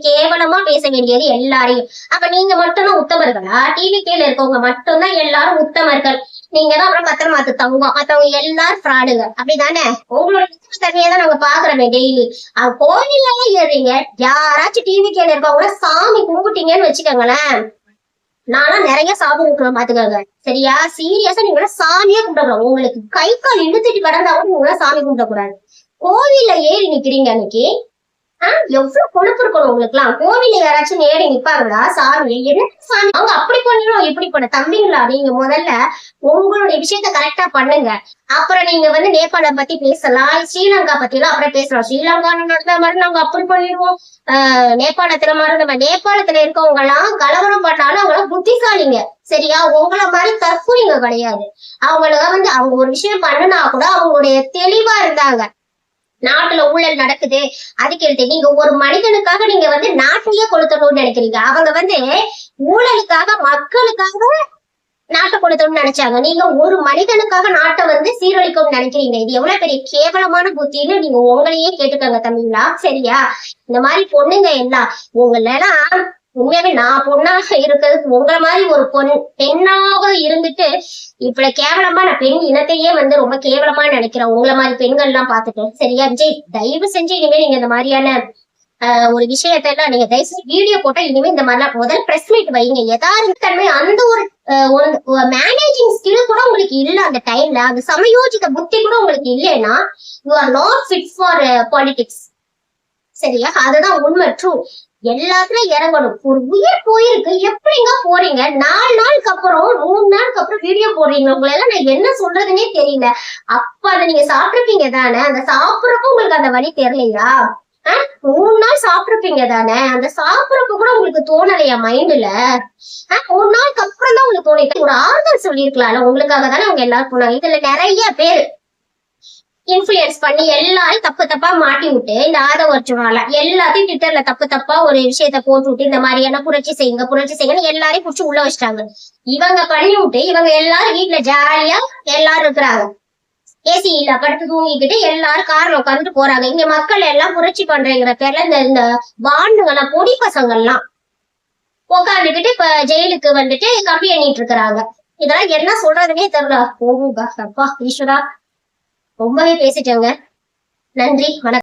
கேவலமா பேச வேண்டியது எல்லாரையும். அப்ப நீங்க மட்டும்தான் உத்தமர்களா? டிவி கேல இருக்கவங்க மட்டும்தான் எல்லாரும் உத்தமர்கள், நீங்க தான் அப்புறம் பத்திரமாத்து தங்கம், மத்தவங்க எல்லாரும் ஃப்ராடுங்க, அப்படிதானே? உங்களோட தன்மையை தான் நாங்க பாக்குறோமே டெய்லி. கோவில்ல ஏறீங்க, யாராச்சும் டிவி கேல இருக்கவங்க சாமி கும்பிட்டீங்கன்னு வச்சுக்கோங்களேன், நானும் நிறைய சாமி கும்பிடுறோம் பாத்துக்கோங்க, சரியா? சீரியஸா நீங்க சாமியே கும்பிடக்கூடாது. உங்களுக்கு கை கால் இழுத்துட்டு கிடந்தாலும் நீங்க சாமி கும்பிடக்கூடாது. கோவில்ல ஏறி நிக்கிறீங்க அன்னைக்கு, எவ்வளவு கொழுப்பு இருக்கணும் உங்களுக்கு எல்லாம். கோவில்ல யாராச்சும் ஏறி நிப்பாங்களா சாமி? என்ன சாமி அவங்க அப்படி பண்ணிடும் இப்படி பண்ண தம்பிங்களா? நீங்க முதல்ல உங்களுடைய விஷயத்த கரெக்டா பண்ணுங்க, அப்புறம் நீங்க வந்து நேபாளம் பத்தி பேசலாம், ஸ்ரீலங்கா பத்தி எல்லாம் அப்புறம் பேசலாம். ஸ்ரீலங்கா நடந்த மாதிரி நாங்க அப்படி பண்ணிடுவோம், நேபாளத்துல மாதிரி. நேபாளத்துல இருக்கவங்க எல்லாம் கலவரம் பண்ணாலும் அவங்களாம் புத்திசாலிங்க, சரியா? உங்களை மாதிரி தற்கொலைங்க கிடையாது. அவங்கள வந்து அவங்க ஒரு விஷயம் பண்ணுனா கூட அவங்களுடைய தெளிவா இருந்தாங்க. நாட்டுல ஊழல் நடக்குது, அதுக்கு எழுத்து நீங்க ஒரு மனிதனுக்காக நீங்க வந்து நாட்டையே கொளுத்தணும்னு நினைக்கிறீங்க. அவங்க வந்து ஊழலுக்காக மக்களுக்காக நாட்டை கொளுத்தணும்னு நினைச்சாங்க. நீங்க ஒரு மனிதனுக்காக நாட்டை வந்து சீரழிக்கணும்னு நினைக்கிறீங்க. இது எவ்வளவு பெரிய கேவலமான புத்தின்னு நீங்க உங்களையே கேட்டுக்கங்க தமிழா. சரியா? இந்த மாதிரி பொண்ணுங்க எல்லாம் உங்களெல்லாம் உண்மையாவே நான் பொண்ணாக இருக்கிறதுக்கு உங்களை மாதிரி ஒரு பெண்ணாக இருந்துட்டு இப்படி கேவலமா நான் பெண் இனத்தையே வந்து ரொம்ப கேவலமா நினைக்கிறேன் உங்களை மாதிரி பெண்கள் எல்லாம் பார்த்துட்டு. சரியா விஜய், தயவு செஞ்சு இனிமே நீங்க இந்த மாதிரியான ஒரு விஷயத்தெல்லாம் நீங்க தயவு செஞ்சு வீடியோ போட்டா இனிமே இந்த மாதிரிலாம் முதல்ல பிரஸ் மீட் வைங்க. தன்மை அந்த ஒரு மேனேஜிங் ஸ்கில் கூட உங்களுக்கு இல்ல அந்த டைம்ல, அந்த சமயோஜித புத்தி கூட உங்களுக்கு இல்லைன்னா you are not fit for politics. சரியா? அதுதான் உண்மை, ட்ரூ. எல்லாத்துலயும் இறங்கணும். ஒரு உயிர் போயிருக்கு, எப்படிங்க போறீங்க? 4 நாளுக்கு அப்புறம் 3 நாளுக்கு அப்புறம் வீடியோ போடுறீங்க. உங்களெல்லாம் நான் என்ன சொல்றதுன்னே தெரியல. அப்ப அதை நீங்க சாப்பிட்டுருப்பீங்க தானே? அந்த சாப்பிடறப்ப உங்களுக்கு அந்த வழி தெரியலையா? 3 நாள் சாப்பிட்டுருப்பீங்க தானே? அந்த சாப்பிடறப்ப கூட உங்களுக்கு தோணலையா மைண்ட்ல? 1 நாளுக்கு அப்புறம் தான் உங்களுக்கு தோணிட்டு ஒரு ஆறுதல் சொல்லியிருக்கலாம்ல. உங்களுக்காக தானே அவங்க எல்லாரும் போனாங்க. இதுல நிறைய பேர் இன்ஃபுளுயன்ஸ் பண்ணி எல்லாரும் தப்பு தப்பா மாட்டி விட்டு இந்த ஆதவர்ச்சுனால எல்லாத்தையும் ட்விட்டர்ல தப்பு தப்பா ஒரு விஷயத்த போட்டு விட்டு இந்த மாதிரியான புரட்சி செய்யுங்கன்னு எல்லாரையும் புடிச்சு உள்ள வச்சிட்டாங்க. இவங்க பண்ணி விட்டு இவங்க எல்லாரும் வீட்டுல ஜாலியா எல்லாரும் இருக்கிறாங்க. ஏசி இல்ல படுத்து தூங்கிக்கிட்டு எல்லாரும் கார்ல உட்காந்துட்டு போறாங்க. இங்க மக்கள் எல்லாம் புரட்சி பண்றேங்கிற பேர்ல இந்த வாண்டுங்கெல்லாம் பொடி பசங்கள்லாம் உட்காந்துக்கிட்டு இப்ப ஜெயிலுக்கு வந்துட்டு கம்பி எண்ணிட்டு இருக்கிறாங்க. இதெல்லாம் என்ன சொல்றதுன்னே தெரியல. போகுங்க அப்பா ஈஸ்வரா, ரொம்பவே பேசிட்டேங்க. நன்றி, வணக்கம்.